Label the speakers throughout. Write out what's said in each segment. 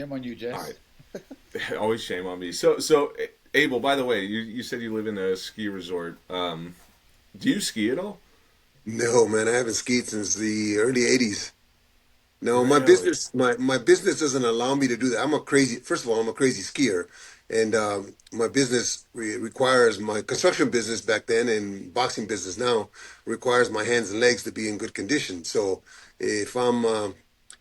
Speaker 1: Shame on you,
Speaker 2: All
Speaker 1: Jess.
Speaker 2: right. Always shame on me. So Abel, by the way, you said you live in a ski resort. Do you ski at all?
Speaker 3: No, man, I haven't skied since the early '80s. No,
Speaker 2: Really?
Speaker 3: my business doesn't allow me to do that. First of all, I'm a crazy skier, and my business requires my construction business back then and boxing business now requires my hands and legs to be in good condition. So if I'm uh,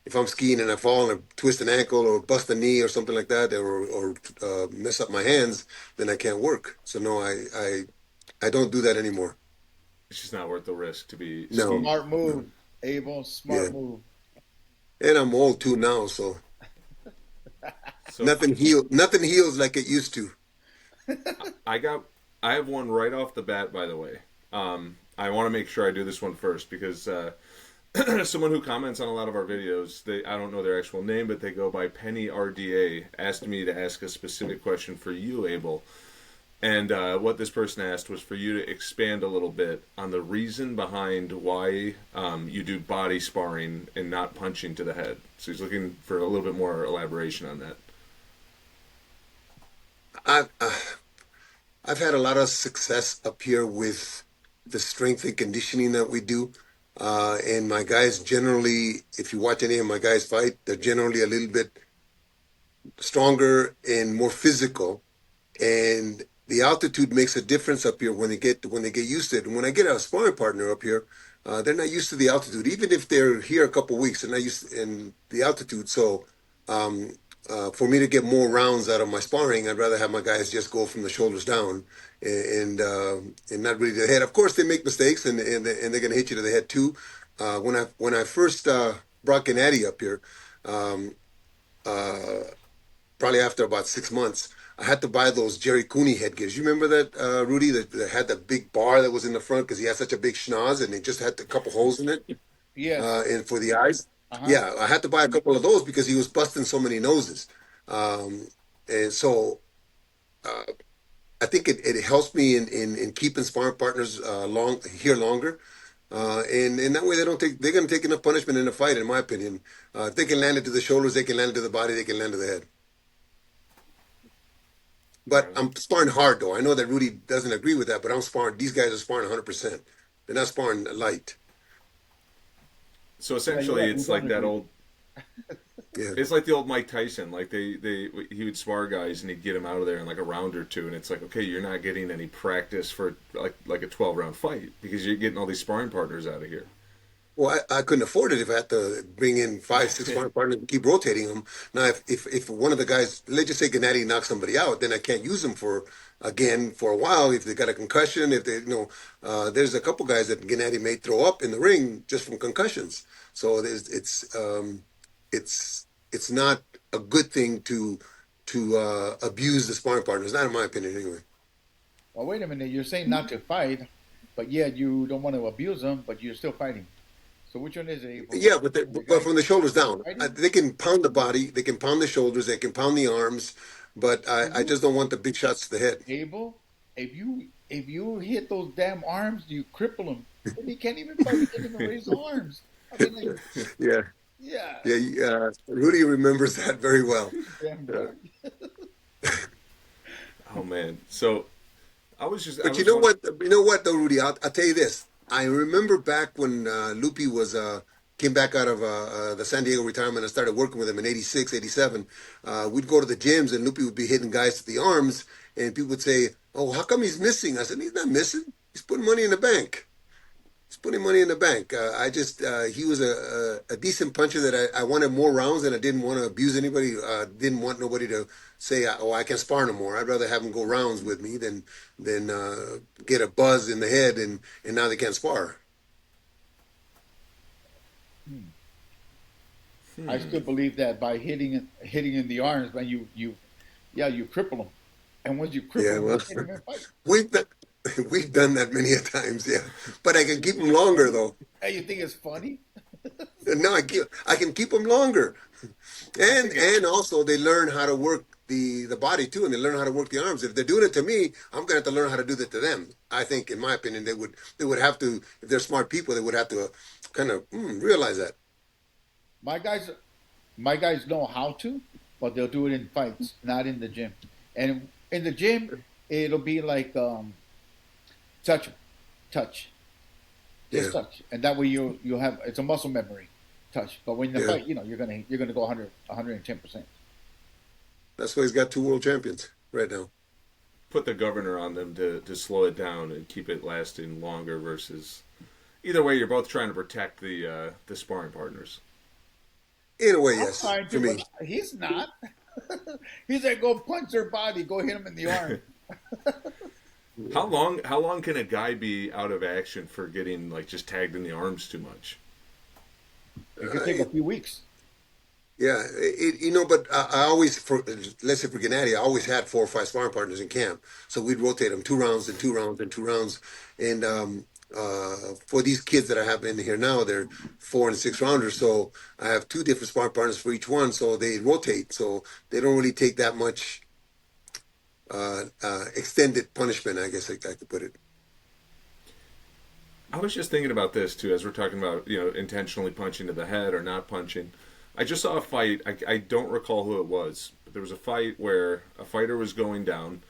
Speaker 3: if I'm skiing and I fall and I twist an ankle or bust a knee or something like that, or mess up my hands, then I can't work. So no, I don't do that anymore.
Speaker 2: It's just not worth the risk to be
Speaker 3: No,
Speaker 2: ski.
Speaker 1: Smart
Speaker 3: no,
Speaker 1: move, Abel.
Speaker 3: yeah,
Speaker 1: Smart move.
Speaker 3: and I'm old too now, so
Speaker 2: So
Speaker 3: nothing heals like it used to.
Speaker 2: I got I have one right off the bat. By the way, I want to make sure I do this one first because someone who comments on a lot of our videos, they I don't know their actual name, but they go by Penny RDA, asked me to ask a specific question for you, Abel. And what this person asked was for you to expand a little bit on the reason behind why you do body sparring and not punching to the head. So he's looking for a little bit more elaboration on that.
Speaker 3: I've I've had a lot of success up here with the strength and conditioning that we do. And my guys generally, if you watch any of my guys fight, they're generally a little bit stronger and more physical. And the altitude makes a difference up here when they get used to it. And when I get a sparring partner up here, they're not used to the altitude. Even if they're here a couple of weeks, they're not used to, in the altitude. So um, for me to get more rounds out of my sparring, I'd rather have my guys just go from the shoulders down and not really to the head. Of course, they make mistakes and they're going to hit you to the head too. When I first brought Gennady up here, um, uh, probably after about 6 months, I had to buy those Jerry Cooney headgears. You remember that, Rudy, that had that big bar that was in the front because he had such a big schnoz and they just had a couple holes in it,
Speaker 1: Yes.
Speaker 3: and for the eyes.
Speaker 1: Uh huh.
Speaker 3: Yeah, I had to buy a couple of those because he was busting so many noses. Um, and so uh, I think it helps me in keeping sparring partners longer. And that way they're going to take enough punishment in the fight, in my opinion. If they can land it to the shoulders, they can land it to the body, they can land it to the head.
Speaker 2: All
Speaker 3: But
Speaker 2: right.
Speaker 3: I'm sparring hard though. I know that Rudy doesn't agree with that, but I'm sparring. These guys are sparring 100%. They're not sparring light.
Speaker 2: So
Speaker 1: Yeah, you're
Speaker 2: essentially,
Speaker 1: right. We
Speaker 2: it's
Speaker 1: don't
Speaker 2: like that
Speaker 1: agree.
Speaker 2: old.
Speaker 3: Yeah.
Speaker 2: It's like the old Mike Tyson. Like they he would spar guys and he'd get him out of there in like a round or two, and it's like, okay, you're not getting any practice for like a 12 round fight because you're getting all these sparring partners out of here.
Speaker 3: Well, I couldn't afford it if I had to bring in five, six sparring partners and keep rotating them. Now, if one of the guys, let's just say Gennady knocks somebody out, then I can't use them for a while. If they got a concussion, if there's a couple guys that Gennady may throw up in the ring just from concussions. So it's not a good thing to abuse the sparring partners. Not in my opinion, anyway.
Speaker 1: Well, wait a minute. You're saying not to fight, but yet you don't want to abuse them, but you're still fighting. So which one is it, Abel?
Speaker 3: Yeah,
Speaker 1: Your
Speaker 3: but
Speaker 1: guy
Speaker 3: from the shoulders
Speaker 1: still
Speaker 3: down,
Speaker 1: fighting?
Speaker 3: they can pound the body, they can pound the shoulders, they can pound the arms, but
Speaker 1: If
Speaker 3: I
Speaker 1: you,
Speaker 3: just don't want the big shots to the head.
Speaker 1: Abel, if you hit those damn arms, you cripple him. Then he can't even fight. He can't even raise the arms. I mean, like,
Speaker 3: Yeah,
Speaker 1: yeah,
Speaker 3: yeah. Rudy remembers that very well.
Speaker 1: damn
Speaker 3: Uh,
Speaker 1: right.
Speaker 2: Oh man. So I
Speaker 3: but
Speaker 2: was one.
Speaker 3: you know what though, Rudy, I'll tell you this. I remember back when Lupi was came back out of the San Diego retirement and started working with him in '86, '87. We'd go to the gyms and Lupi would be hitting guys to the arms, and people would say, "Oh, how come he's missing?" I said, "He's not missing. He's putting money in the bank." He's putting money in the bank. He was a decent puncher that I wanted more rounds and I didn't want to abuse anybody. Didn't want nobody to say, oh, I can't spar no more. I'd rather have them go rounds with me than get a buzz in the head and now they can't spar.
Speaker 1: Hmm. I still
Speaker 2: Hmm.
Speaker 1: believe that by hitting in the arms, man, yeah, you cripple him, and once you cripple
Speaker 3: Yeah,
Speaker 1: him,
Speaker 3: well,
Speaker 1: you can't even fight.
Speaker 3: we've done, we've done that many a times, yeah. But I can keep them longer though.
Speaker 1: Hey, you think it's funny?
Speaker 3: No, I can keep them longer.
Speaker 2: I
Speaker 3: And
Speaker 2: think it.
Speaker 3: and also they learn how to work the body too, and they learn how to work the arms. If they're doing it to me, I'm gonna have to learn how to do that to them. I think, in my opinion, they would have to, if they're smart people, they would have to kind of realize that.
Speaker 1: My guys, my guys know how to. but they'll do it in fights, not in the gym. And in the gym, it'll be like touch, touch,
Speaker 3: Yeah,
Speaker 1: just touch, and that way you'll have it's a muscle memory, touch. But when the
Speaker 3: yeah.
Speaker 1: fight, you're gonna go 110%.
Speaker 3: That's why he's got two world champions right now.
Speaker 2: Put the governor on them to slow it down and keep it lasting longer versus either way, you're both trying to protect the sparring partners.
Speaker 3: In a way,
Speaker 1: I'm
Speaker 3: yes,
Speaker 1: trying
Speaker 3: for
Speaker 1: to, but
Speaker 3: me.
Speaker 1: he's not. He's like, go punch their body, go hit him in the arm.
Speaker 2: How long can a guy be out of action for getting like just tagged in the arms too much?
Speaker 1: It could take a few weeks.
Speaker 3: Yeah, but I always, let's say for Gennady, I always had 4 or 5 sparring partners in camp. So we'd rotate them 2 rounds and 2 rounds and 2 rounds. And for these kids that I have in here now, they're 4 and 6 rounders. So I have 2 different sparring partners for each one. So they rotate. So they don't really take that much extended punishment, I guess I could put it.
Speaker 2: I was just thinking about this too, as we're talking about intentionally punching to the head or not punching. I just saw a fight. I don't recall who it was, but there was a fight where a fighter was going down.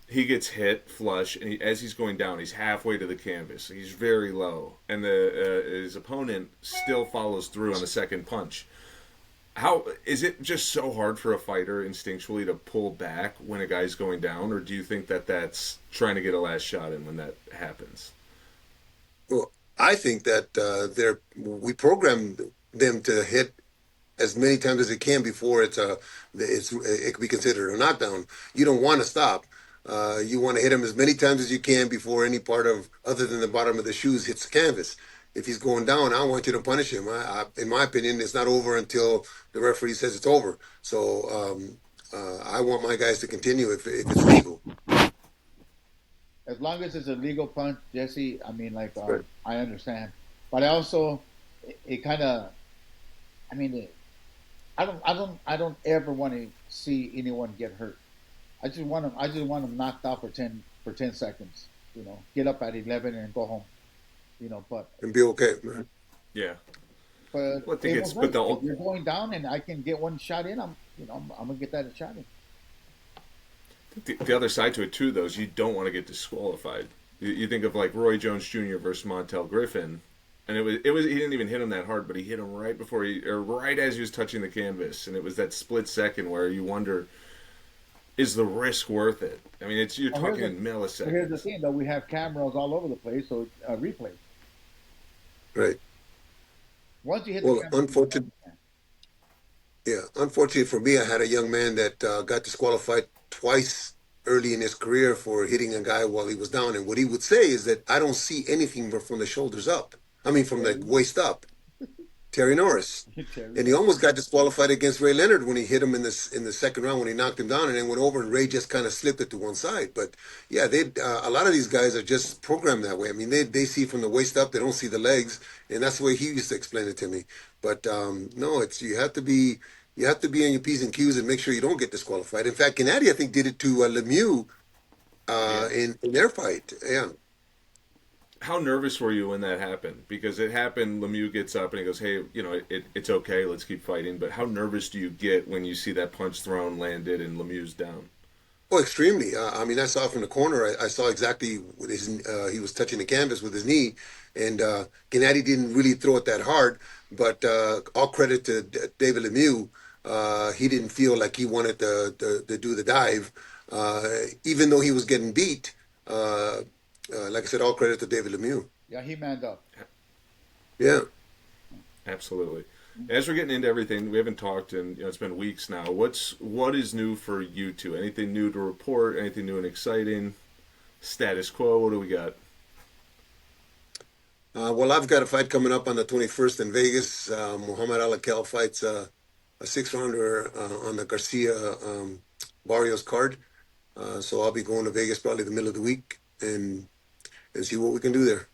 Speaker 2: He gets hit flush, and as he's going down, he's halfway to the canvas. He's very low, and his opponent still follows through on the second punch. How is it just so hard for a fighter instinctually to pull back when a guy's going down, or do you think that that's trying to get a last shot in when that happens?
Speaker 3: Well, I think that we program them to hit as many times as it can before it could be considered a knockdown. You don't want to stop. You want to hit him as many times as you can before any part of other than the bottom of the shoes hits the canvas. If he's going down, I want you to punish him. In my opinion, it's not over until the referee says it's over. So I want my guys to continue if it's legal.
Speaker 1: As long as it's a legal punch, Jesse. I mean, like,
Speaker 3: Right.
Speaker 1: I understand, but I also, it kind of, I mean, I don't ever want to see anyone get hurt. I just want them knocked out for 10 seconds. Get up at 11 and go home. But
Speaker 3: And be okay. Man.
Speaker 2: Yeah.
Speaker 1: but
Speaker 2: Well, I think
Speaker 1: it
Speaker 2: it's
Speaker 1: was
Speaker 2: but
Speaker 1: right.
Speaker 2: the
Speaker 1: If you're going down and I can get one shot in, I'm gonna get that shot in.
Speaker 2: the other side to it too, though, is you don't want to get disqualified. You think of like Roy Jones Jr. versus Montel Griffin, and it was he didn't even hit him that hard, but he hit him right before or right as he was touching the canvas, and it was that split second where you wonder, is the risk worth it? I mean, you're
Speaker 1: Well,
Speaker 2: talking in
Speaker 1: here's the
Speaker 2: milliseconds.
Speaker 1: thing, though. We have cameras all over the place, so replay.
Speaker 3: Right.
Speaker 1: Once you hit the
Speaker 3: Well,
Speaker 1: camera, you
Speaker 3: unfortunately, yeah. Unfortunately for me, I had a young man that got disqualified twice early in his career for hitting a guy while he was down. And what he would say is that I don't see anything but from the shoulders up. I mean, from the
Speaker 1: Terry,
Speaker 3: waist up. Terry Norris.
Speaker 1: Terry
Speaker 3: And he
Speaker 1: knows.
Speaker 3: almost got disqualified against Ray Leonard when he hit him in the second round when he knocked him down and then went over and Ray just kind of slipped it to one side. But yeah, they a lot of these guys are just programmed that way. I mean, they see from the waist up, they don't see the legs, and that's the way he used to explain it to me. But no, it's you have to be on your p's and q's and make sure you don't get disqualified. In fact, Gennady I think did it to Lemieux
Speaker 2: Yeah.
Speaker 3: in their fight. Yeah.
Speaker 2: How nervous were you when that happened? Because it happened, Lemieux gets up and he goes, hey, it's okay, let's keep fighting. But how nervous do you get when you see that punch thrown, landed, and Lemieux's down?
Speaker 3: Oh, extremely. I mean, I saw from the corner. I saw exactly with his. He was touching the canvas with his knee, and Gennady didn't really throw it that hard. But all credit to David Lemieux. He didn't feel like he wanted to do the dive, even though he was getting beat. Like I said, all credit to David Lemieux.
Speaker 1: Yeah, he manned up.
Speaker 3: Yeah.
Speaker 2: Absolutely. As we're getting into everything, we haven't talked, and it's been weeks now. What is new for you two? Anything new to report? Anything new and exciting? Status quo? What do we got?
Speaker 3: Well, I've got a fight coming up on the 21st in Vegas. Muhammad Alakel fights a 6 rounder on the Garcia Barrios card. So I'll be going to Vegas probably the middle of the week and see what we can do there.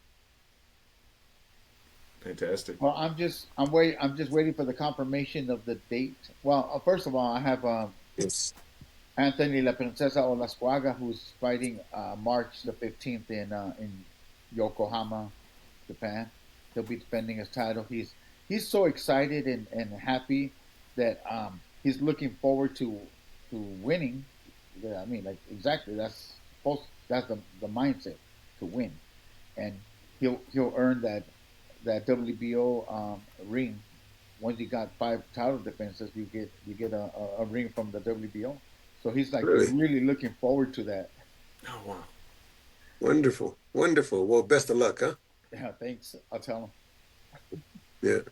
Speaker 2: Fantastic.
Speaker 1: Well, I'm just waiting for the confirmation of the date. Well, first of all, I have
Speaker 3: Yes.
Speaker 1: Anthony La Princesa Olascuaga, who's fighting March the 15th in Yokohama, Japan. He'll be defending his title. He's so excited and happy that he's looking forward to winning. Yeah, I mean, like exactly. That's the mindset to win, and he'll earn that WBO ring. Once you got five title defenses, you get a ring from the WBO. So he's like
Speaker 3: Really
Speaker 1: really looking forward to that.
Speaker 2: Oh wow.
Speaker 3: wonderful, wonderful. Well, best of luck, huh?
Speaker 1: Yeah, thanks. I'll tell
Speaker 3: Yeah.
Speaker 2: You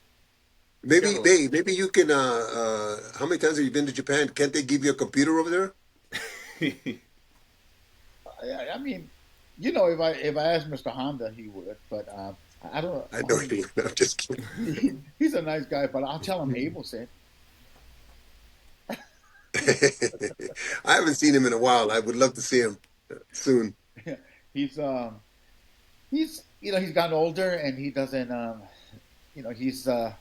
Speaker 3: Maybe,
Speaker 2: gotta.
Speaker 3: maybe you can. How many times have you been to Japan? Can't they give you a computer over there?
Speaker 1: him. I mean, if I asked Mr. Honda, he would, but I don't.
Speaker 3: I
Speaker 1: I
Speaker 3: know
Speaker 1: mean,
Speaker 3: you. I'm just kidding.
Speaker 1: he's a nice guy, but I'll tell him Abel said.
Speaker 3: I haven't seen him in a while. I would love to see him soon.
Speaker 1: he's he's gotten older and he doesn't he's I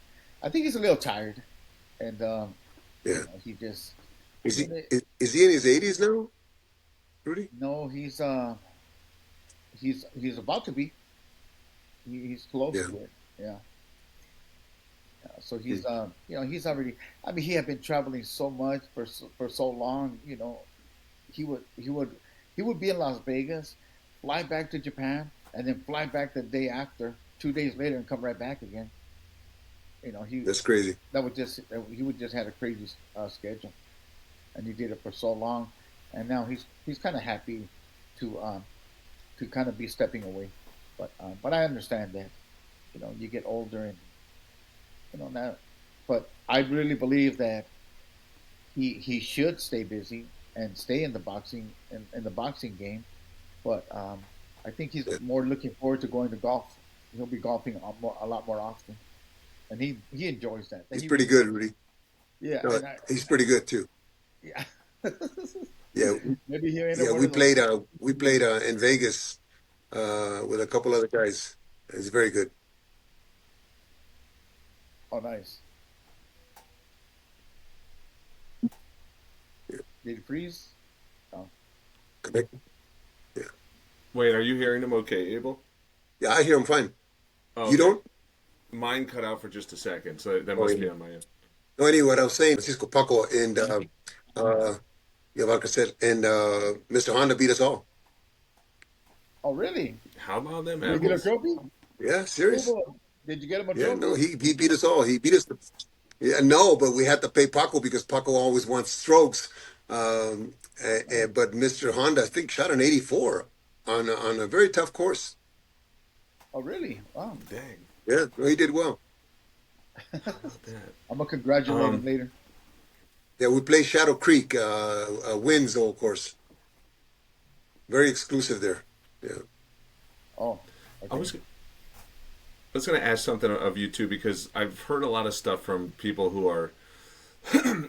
Speaker 1: think he's a little tired and
Speaker 3: Yeah.
Speaker 1: he just
Speaker 3: Is he
Speaker 1: you know,
Speaker 3: is he in his 80s now, Rudy?
Speaker 1: no he's about to be he's close
Speaker 3: Yeah.
Speaker 1: to it. Yeah. So he's already. I mean, he had been traveling so much for so long. He would he would he would be in Las Vegas, fly back to Japan, and then fly back the day after, 2 days later, and come right back again. He
Speaker 3: That's crazy.
Speaker 1: that would just he would just had a crazy schedule, and he did it for so long, and now he's kind of happy to kind of be stepping away, but I understand that you get older and now, but I really believe that he should stay busy and stay in the boxing game. But I think he's
Speaker 3: Yeah.
Speaker 1: more looking forward to going to golf. He'll be golfing a lot more often, and he enjoys that.
Speaker 3: He's
Speaker 1: He
Speaker 3: pretty
Speaker 1: really
Speaker 3: good,
Speaker 1: does.
Speaker 3: Rudy.
Speaker 1: Yeah,
Speaker 3: No,
Speaker 1: and I
Speaker 3: he's pretty good too.
Speaker 1: yeah.
Speaker 3: Yeah,
Speaker 1: Maybe he'll enter
Speaker 3: yeah.
Speaker 1: one of those.
Speaker 3: We played in Vegas with a couple other guys. He's very good.
Speaker 1: Oh, nice.
Speaker 3: Yeah.
Speaker 1: Did he freeze? Oh,
Speaker 3: Connect. Yeah,
Speaker 2: Wait, are you hearing him okay, Abel?
Speaker 3: yeah. I hear him fine.
Speaker 2: Oh,
Speaker 3: You
Speaker 2: okay.
Speaker 3: don't?
Speaker 2: Mine cut out for just a second, so that
Speaker 3: Oh,
Speaker 2: must
Speaker 3: yeah.
Speaker 2: be on my end.
Speaker 3: No. Anyway, what I was saying, Francisco Paco and uh, yeah, like I said, and Mr. Honda beat us all.
Speaker 1: oh, really?
Speaker 2: How about them
Speaker 1: Did he get a
Speaker 2: apples?
Speaker 1: trophy?
Speaker 3: Yeah, serious.
Speaker 1: Abel, did you get him a
Speaker 3: Yeah, no,
Speaker 1: trophy?
Speaker 3: he beat us all. He beat us. Yeah, no, but we had to pay Paco because Paco always wants strokes.
Speaker 1: Oh,
Speaker 3: But Mr. Honda, I think, shot an 84 on a very tough course.
Speaker 1: oh, really? Wow.
Speaker 2: Dang.
Speaker 3: Yeah, no, he did well.
Speaker 2: How about that?
Speaker 1: I'm gonna congratulate him
Speaker 2: Um,
Speaker 1: later.
Speaker 3: Yeah, we play Shadow Creek, Winslow course. Very exclusive there. Yeah.
Speaker 1: Oh,
Speaker 2: I
Speaker 1: okay.
Speaker 2: was going to ask something of you too because I've heard a lot of stuff from people who are.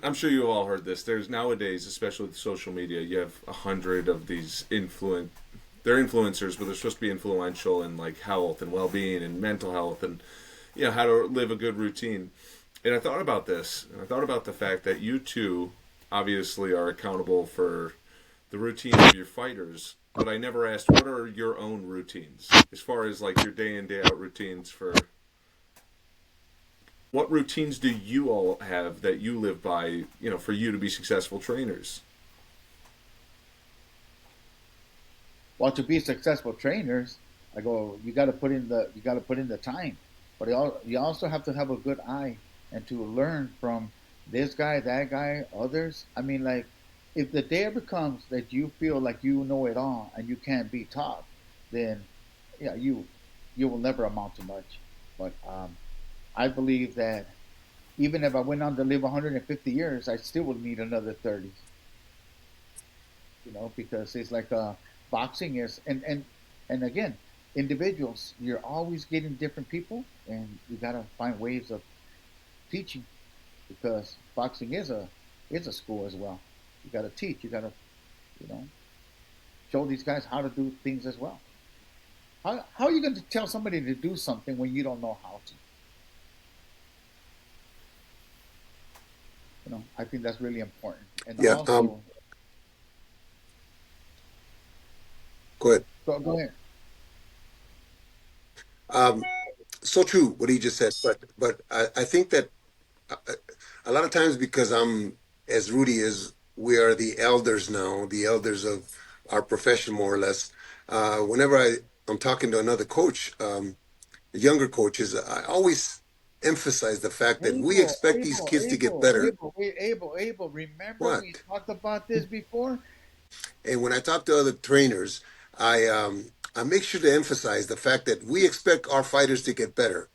Speaker 2: I'm sure you have all heard this. There's nowadays, especially with social media, you have 100 of these They're influencers, but they're supposed to be influential in like health and well-being and mental health and how to live a good routine. And I thought about this, and I thought about the fact that you two obviously are accountable for the routine of your fighters, but I never asked what are your own routines as far as like your day in day out routines for what routines do you all have that you live by, for you to be successful trainers?
Speaker 1: Well, to be successful trainers, I go. You got to put in the time, but you also have to have a good eye and to learn from this guy, that guy, others. I mean, like if the day ever comes that you feel like you know it all and you can't be taught, then yeah, you will never amount to much. But I believe that even if I went on to live 150 years, I still would need another 30. Because it's like boxing is, and again, individuals. You're always getting different people, and you gotta find ways of teaching because boxing is a school as well. You gotta teach. You gotta you know show these guys how to do things as well. How are you going to tell somebody to do something when you don't know how to? I think that's really important. And
Speaker 3: Yeah.
Speaker 1: also,
Speaker 3: Go ahead.
Speaker 1: go ahead.
Speaker 3: Um, so true what he just said, but I think that a lot of times because as Rudy is, we are the elders now, the elders of our profession, more or less. Whenever I'm talking to another coach, younger coaches, I always emphasize the fact that we
Speaker 1: Abel,
Speaker 3: expect these
Speaker 1: Abel,
Speaker 3: kids to get
Speaker 1: Abel,
Speaker 3: better.
Speaker 1: Abel, wait, Abel. Remember we
Speaker 3: What?
Speaker 1: talked about this before?
Speaker 3: And when I talk to other trainers, I make sure to emphasize the fact that we expect our fighters to get better,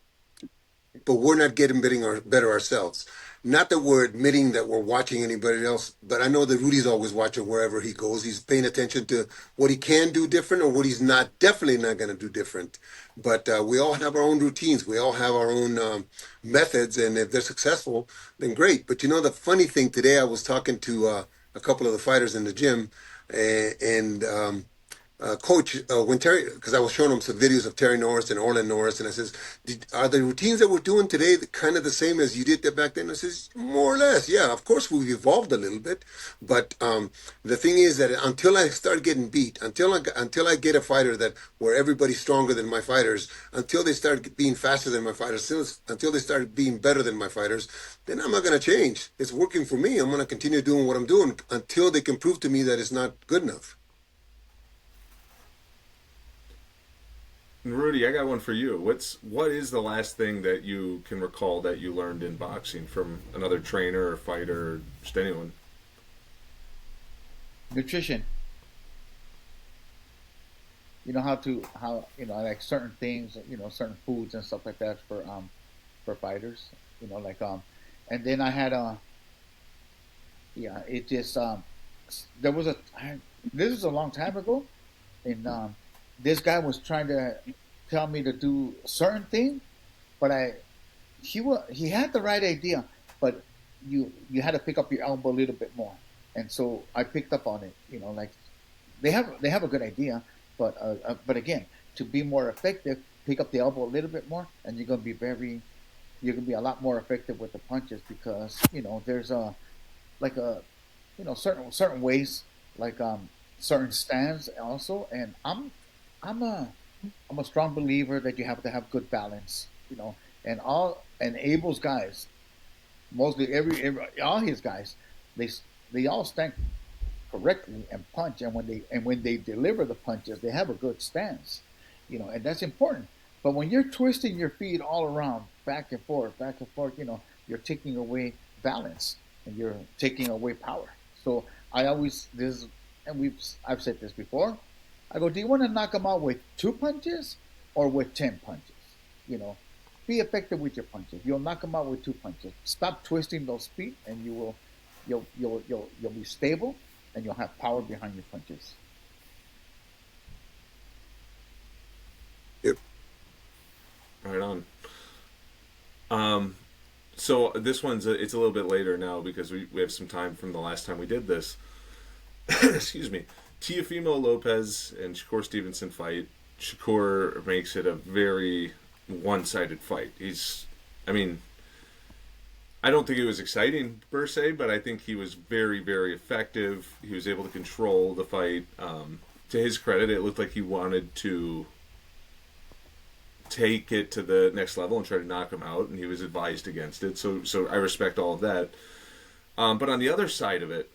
Speaker 3: but we're not getting better ourselves. Not that we're admitting that we're watching anybody else, but I know that Rudy's always watching wherever he goes. He's paying attention to what he can do different or what he's not, definitely not going to do different. But we all have our own routines. We all have our own methods, and if they're successful, then great. But you know, the funny thing today, I was talking to a couple of the fighters in the gym, and coach, when Terry, because I was showing him some videos of Terry Norris and Orland Norris, and I says, "Are the routines that we're doing today kind of the same as you did that back then?" I says, "More or less, yeah. Of course, we've evolved a little bit, but the thing is that until I start getting beat, until I get a fighter that where everybody's stronger than my fighters, until they start being faster than my fighters, until they start being better than my fighters, then I'm not going to change. It's working for me. I'm going to continue doing what I'm doing until they can prove to me that it's not good enough."
Speaker 2: And Rudy, I got one for you. What is the last thing that you can recall that you learned in boxing from another trainer or fighter or just anyone?
Speaker 1: Nutrition. You know how like certain things, certain foods and stuff like that for fighters. Like and then I had yeah, it just there was this was a long time ago, and this guy was trying to tell me to do a certain thing, but he had the right idea, but you had to pick up your elbow a little bit more, and so I picked up on it. Like they have a good idea, but again, to be more effective, pick up the elbow a little bit more, and you're gonna be a lot more effective with the punches because there's like a certain ways, like certain stands also, and I'm a I'm a strong believer that you have to have good balance, and Abel's guys, mostly every all his guys, they they all stand correctly and punch, and when they deliver the punches, they have a good stance, and that's important. But when you're twisting your feet all around, back and forth, you're taking away balance and you're taking away power. So I always this, and I've said this before. I go, do you want to knock them out with two punches or with 10 punches? You know, be effective with your punches. You'll knock them out with two punches. Stop twisting those feet, and you'll be stable, and you'll have power behind your punches.
Speaker 3: Yep.
Speaker 2: Right on. Um, so this it's a little bit later now because we have some time from the last time we did this. Excuse me. Teofimo Lopez and Shakur Stevenson fight. Shakur makes it a very one-sided fight. I mean, I don't think it was exciting per se, but I think he was very, very effective. He was able to control the fight. To his credit, it looked like he wanted to take it to the next level and try to knock him out, and he was advised against it. So I respect all of that. But on the other side of it,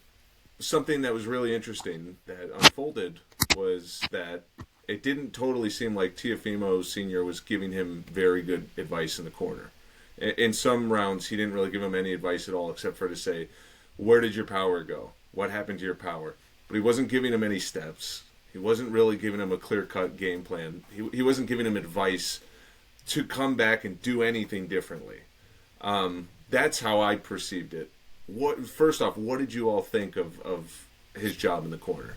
Speaker 2: something that was really interesting that unfolded was that it didn't totally seem like Teofimo Sr. was giving him very good advice in the corner. In some rounds, he didn't really give him any advice at all except for to say, where did your power go? What happened to your power? But he wasn't giving him any steps. He wasn't really giving him a clear-cut game plan. He wasn't giving him advice to come back and do anything differently. That's how I perceived it. First off, what did you all think of his job in the corner?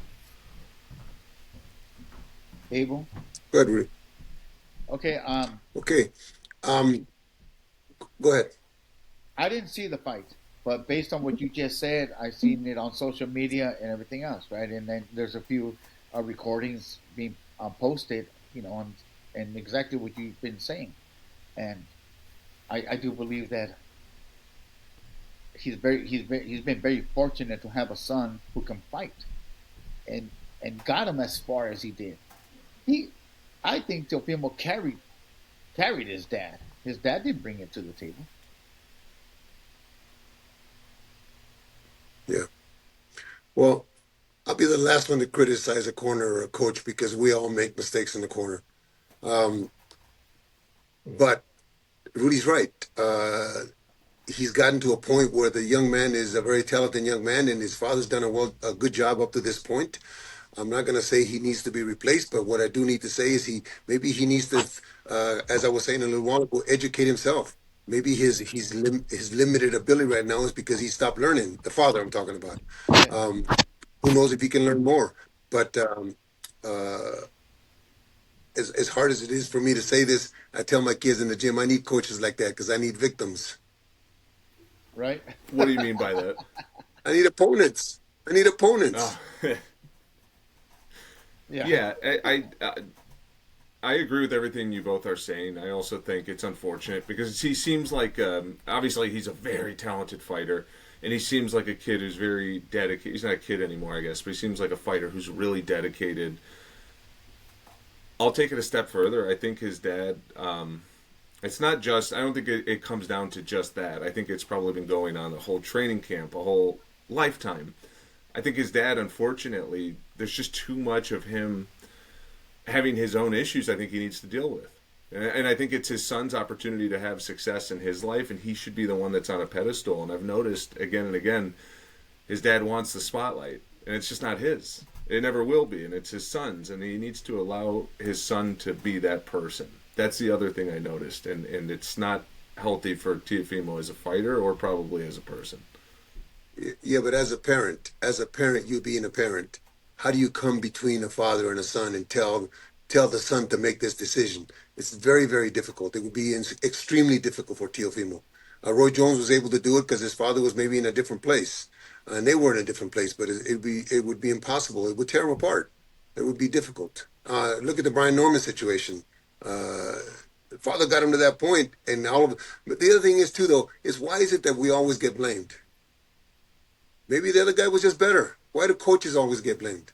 Speaker 1: Abel.
Speaker 3: Go ahead, Rudy.
Speaker 1: Okay.
Speaker 3: Okay. Um, Go ahead.
Speaker 1: I didn't see the fight, but based on what you just said, I seen it on social media and everything else, right? And then there's a few recordings being posted, and exactly what you've been saying. And I do believe that he's been very fortunate to have a son who can fight, and got him as far as he did. He, I think Teofimo carried his dad. His dad didn't bring it to the table.
Speaker 3: Well, I'll be the last one to criticize a corner or a coach because we all make mistakes in the corner. Um, but Rudy's right. He's gotten to a point where the young man is a very talented young man, and his father's done a good job up to this point. I'm not going to say he needs to be replaced, but what I do need to say is he needs to, as I was saying a little while ago, educate himself. Maybe his limited ability right now is because he stopped learning. The father I'm talking about.
Speaker 1: Yeah.
Speaker 3: Um, who knows if he can learn more? But uh, as hard as it is for me to say this, I tell my kids in the gym, I need coaches like that because I need victims.
Speaker 1: Right.
Speaker 2: What do you mean by that?
Speaker 3: I need opponents. I need
Speaker 2: Oh,
Speaker 3: opponents.
Speaker 1: Yeah.
Speaker 2: yeah, I agree with everything you both are saying. I also think it's unfortunate because he seems like obviously he's a very talented fighter, and he seems like a kid who's very dedicated. He's not a kid anymore, I guess, but he seems like a fighter who's really dedicated. I'll take it a step further. I think his dad. It's not just. I don't think it comes down to just that. I think it's probably been going on a whole training camp, a whole lifetime. I think his dad, unfortunately, there's just too much of him having his own issues. I think he needs to deal with, and I think it's his son's opportunity to have success in his life, and he should be the one that's on a pedestal. And I've noticed again and again, his dad wants the spotlight, and it's just not his. It never will be, and it's his son's, and he needs to allow his son to be that person. That's the other thing I noticed, and it's not healthy for Tiafimo as a fighter or probably as a person.
Speaker 3: Yeah, but as a parent, you being a parent, how do you come between a father and a son and tell the son to make this decision? It's very, very difficult. It would be extremely difficult for Teofimo. Roy Jones was able to do it because his father was maybe in a different place, and they were in a different place. But it would be impossible. It would tear them apart. It would be difficult. Look at the Brian Norman situation. Uh, the father got him to that point, and all of. But the other thing is too, though, is why is it that we always get blamed? Maybe the other guy was just better. Why do coaches always get blamed?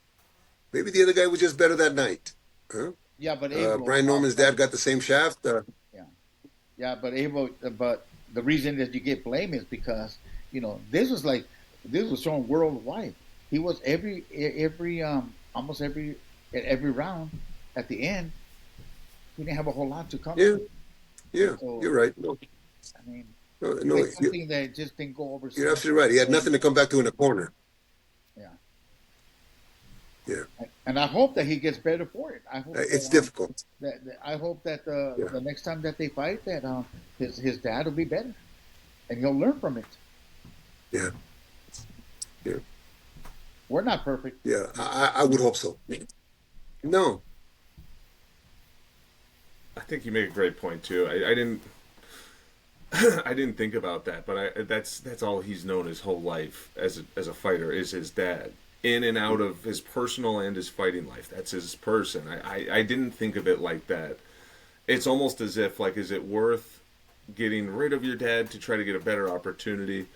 Speaker 3: Maybe the other guy was just better that night. Huh?
Speaker 1: Yeah, but Abel.
Speaker 3: Brian Norman's dad got the same shaft.
Speaker 1: Yeah. Yeah, but Abel. But the reason that you get blame is because this was like this was shown worldwide. He was every almost every round at the end. He didn't have a whole lot to come
Speaker 3: Yeah,
Speaker 1: to.
Speaker 3: yeah,
Speaker 1: So
Speaker 3: you're right. No,
Speaker 1: I mean,
Speaker 3: no,
Speaker 1: it's
Speaker 3: no
Speaker 1: like something that just didn't go over
Speaker 3: you're
Speaker 1: so
Speaker 3: absolutely right. He had
Speaker 1: well.
Speaker 3: nothing to come back to in the corner.
Speaker 1: Yeah.
Speaker 3: Yeah,
Speaker 1: And I hope that he gets better for it. I hope that
Speaker 3: it's difficult.
Speaker 1: I hope that
Speaker 3: Yeah,
Speaker 1: the next time that they fight, that his dad will be better and he'll learn from it.
Speaker 3: yeah, yeah,
Speaker 1: We're not perfect.
Speaker 3: yeah. I would hope so. No,
Speaker 2: I think you make a great point too. I didn't I didn't think about that, but that's all he's known his whole life as a fighter is his dad. In and out of his personal and his fighting life, that's his person. I didn't think of it like that. It's almost as if like, is it worth getting rid of your dad to try to get a better opportunity?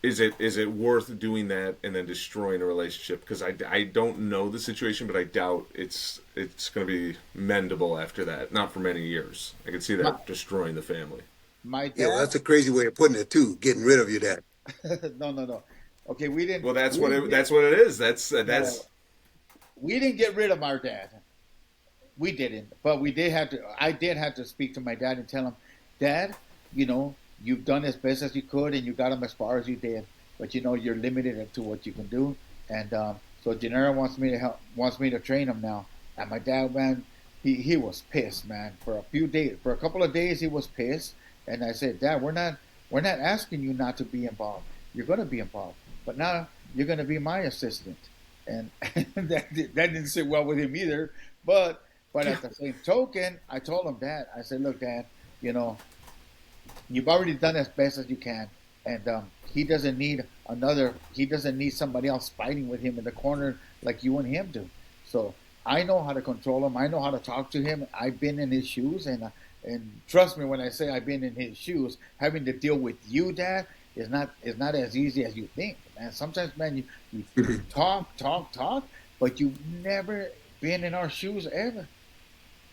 Speaker 2: Is it worth doing that and then destroying a relationship? Because I don't know the situation, but I doubt it's going to be mendable after that. Not for many years. I can see
Speaker 1: My
Speaker 2: that destroying the family.
Speaker 1: my
Speaker 3: yeah. Well,
Speaker 1: dad.
Speaker 3: that's a crazy way of putting it too. Getting rid of your dad.
Speaker 1: No, no, no. Okay,
Speaker 2: Well, that's
Speaker 1: we
Speaker 2: what
Speaker 1: didn't get
Speaker 2: that's what it is.
Speaker 1: no,
Speaker 2: That's
Speaker 1: we didn't get rid of our dad. We didn't, but we did have to. I did have to speak to my dad and tell him, Dad, you've done as best as you could, and you got him as far as you did, but you're limited to what you can do. And so Gennaro wants me to train him now. And my dad, man, he was pissed, man. For a few days, for a couple of days, he was pissed. And I said, Dad, we're not asking you not to be involved. You're going to be involved, but now you're going to be my assistant. And that didn't sit well with him either. But at the same token, I told him, Dad, I said, look, Dad, you know, you've already done as best as you can, and he doesn't need another. He doesn't need somebody else fighting with him in the corner like you and him do. So I know how to control him. I know how to talk to him. I've been in his shoes, and trust me when I say I've been in his shoes. Having to deal with you, Dad, is not as easy as you think, man. Sometimes, man, you talk, but you've never been in our shoes ever.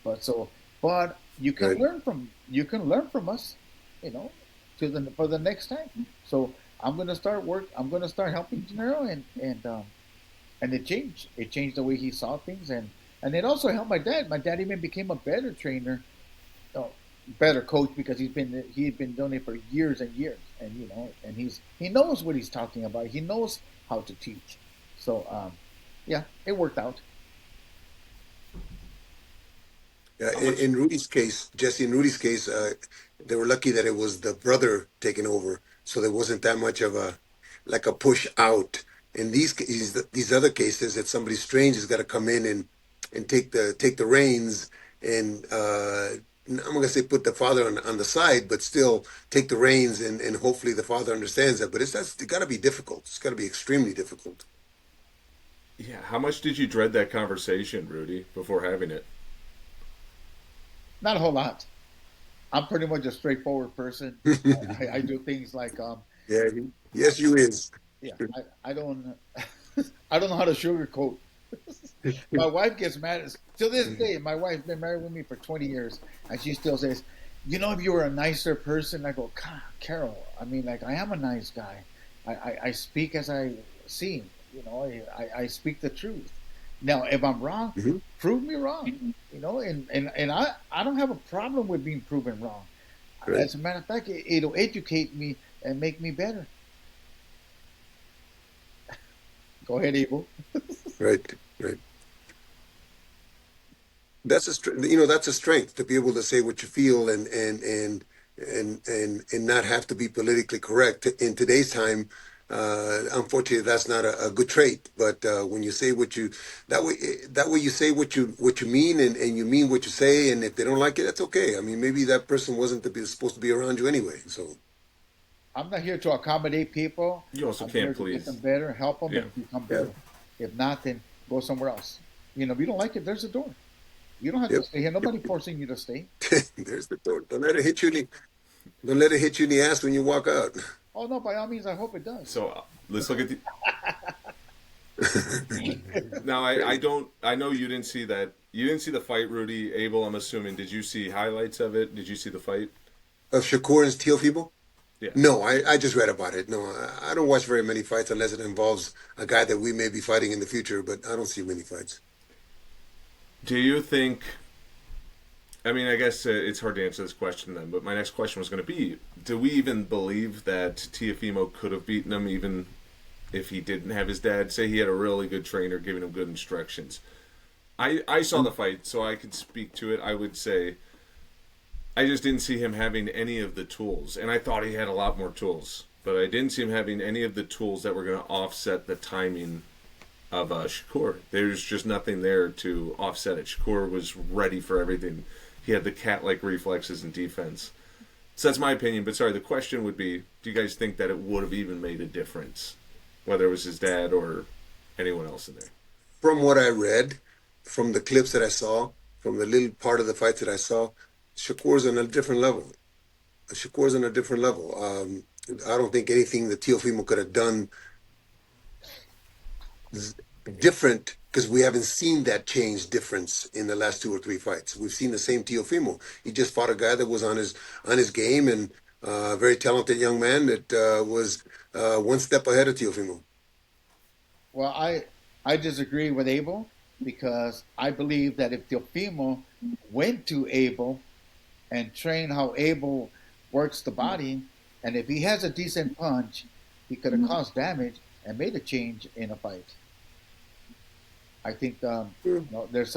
Speaker 1: But you can
Speaker 3: Right.
Speaker 1: learn from us, you know, for the next time. So I'm gonna start work. I'm gonna start helping Gennaro, and it changed. It changed the way he saw things, and it also helped my dad. My dad even became a better trainer, better coach because he had been doing it for years and years, and and he knows what he's talking about. He knows how to teach. So yeah, it worked out.
Speaker 3: Yeah,
Speaker 2: How much?
Speaker 3: in Rudy's case, Jesse, in Rudy's case, they were lucky that it was the brother taking over, so there wasn't that much of a like a push out. In these other cases, that somebody strange has got to come in and take the reins, and I'm gonna say put the father on the side, but still take the reins, and hopefully the father understands that. But it's got to be difficult. It's got to be extremely difficult.
Speaker 2: Yeah, how much did you dread that conversation, Rudy, before having it?
Speaker 1: Not a whole lot. I'm pretty much a straightforward person. I do things like
Speaker 3: Yeah, yes, you is.
Speaker 1: yeah. I don't I don't know how to sugarcoat. My wife gets mad to this day. My wife's been married with me for 20 years, and she still says, if you were a nicer person." I go, "God, Carol, I mean, like, I am a nice guy. I speak as I see. I speak the truth. Now, if I'm wrong,
Speaker 3: Mhm.
Speaker 1: prove me wrong. And I don't have a problem with being proven wrong.
Speaker 3: Right,
Speaker 1: As a matter of fact, it'll educate me and make me better. Go ahead, Abel.
Speaker 3: right, right. That's a strength to be able to say what you feel and not have to be politically correct in today's time. Unfortunately, that's not a good trait. But when you say what you that way you say what you mean, and you mean what you say, and if they don't like it, that's okay. I mean, maybe that person wasn't supposed to be around you anyway. So
Speaker 1: I'm not here to accommodate people.
Speaker 2: You also
Speaker 1: I'm
Speaker 2: can't
Speaker 1: here to get
Speaker 2: please.
Speaker 1: them better, help them,
Speaker 2: Yeah.
Speaker 1: and become
Speaker 3: yeah,
Speaker 1: better. If not, then go somewhere else. If you don't like it, there's a door. You don't have to
Speaker 3: yep,
Speaker 1: stay here.
Speaker 3: yep.
Speaker 1: Nobody forcing you to stay.
Speaker 3: There's the door. Don't let it hit you in the ass when you walk out.
Speaker 1: Oh no, by all means, I hope it does.
Speaker 2: So let's look at the. Now I don't. I know you didn't see that. You didn't see the fight, Rudy Abel. I'm assuming. Did you see highlights of it? Did you see the fight?
Speaker 3: Of Shakur and Teofimo?
Speaker 2: Yeah.
Speaker 3: No, I just read about it. No, I don't watch very many fights unless it involves a guy that we may be fighting in the future, but I don't see many fights.
Speaker 2: Do you think? I mean, I guess it's hard to answer this question then. But my next question was going to be: do we even believe that Tiafimo could have beaten him, even if he didn't have his dad? Say he had a really good trainer giving him good instructions. I saw the fight, so I could speak to it. I would say I just didn't see him having any of the tools, and I thought he had a lot more tools, but I didn't see him having any of the tools that were going to offset the timing of Shakur. There's just nothing there to offset it. Shakur was ready for everything. He had the cat-like reflexes and defense. So that's my opinion. But sorry, the question would be: do you guys think that it would have even made a difference, whether it was his dad or anyone else in there?
Speaker 3: From what I read, from the clips that I saw, from the little part of the fights that I saw, Shakur's on a different level. Shakur's on a different level. I don't think anything that Teofimo could have done different because we haven't seen that change difference in the last two or three fights. We've seen the same Teofimo. He just fought a guy that was on his game and a very talented young man that was one step ahead of Teofimo.
Speaker 1: Well, I disagree with Abel because I believe that if Teofimo went to Abel and trained how Abel works the body, and if he has a decent punch, he could have caused damage and made a change in a fight. I think there's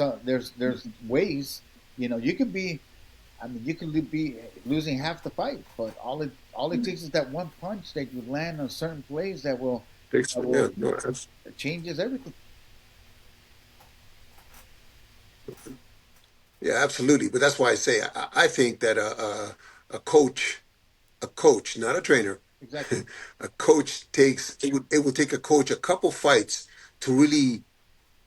Speaker 1: ways. You could be. I mean, you could be losing half the fight, but all it takes is that one punch that you land on certain plays that
Speaker 3: Yeah,
Speaker 1: will
Speaker 3: no,
Speaker 1: that changes everything.
Speaker 3: yeah, absolutely. But that's why I say I think that a coach, not a trainer,
Speaker 1: Exactly.
Speaker 3: a coach takes it would take a coach a couple fights to really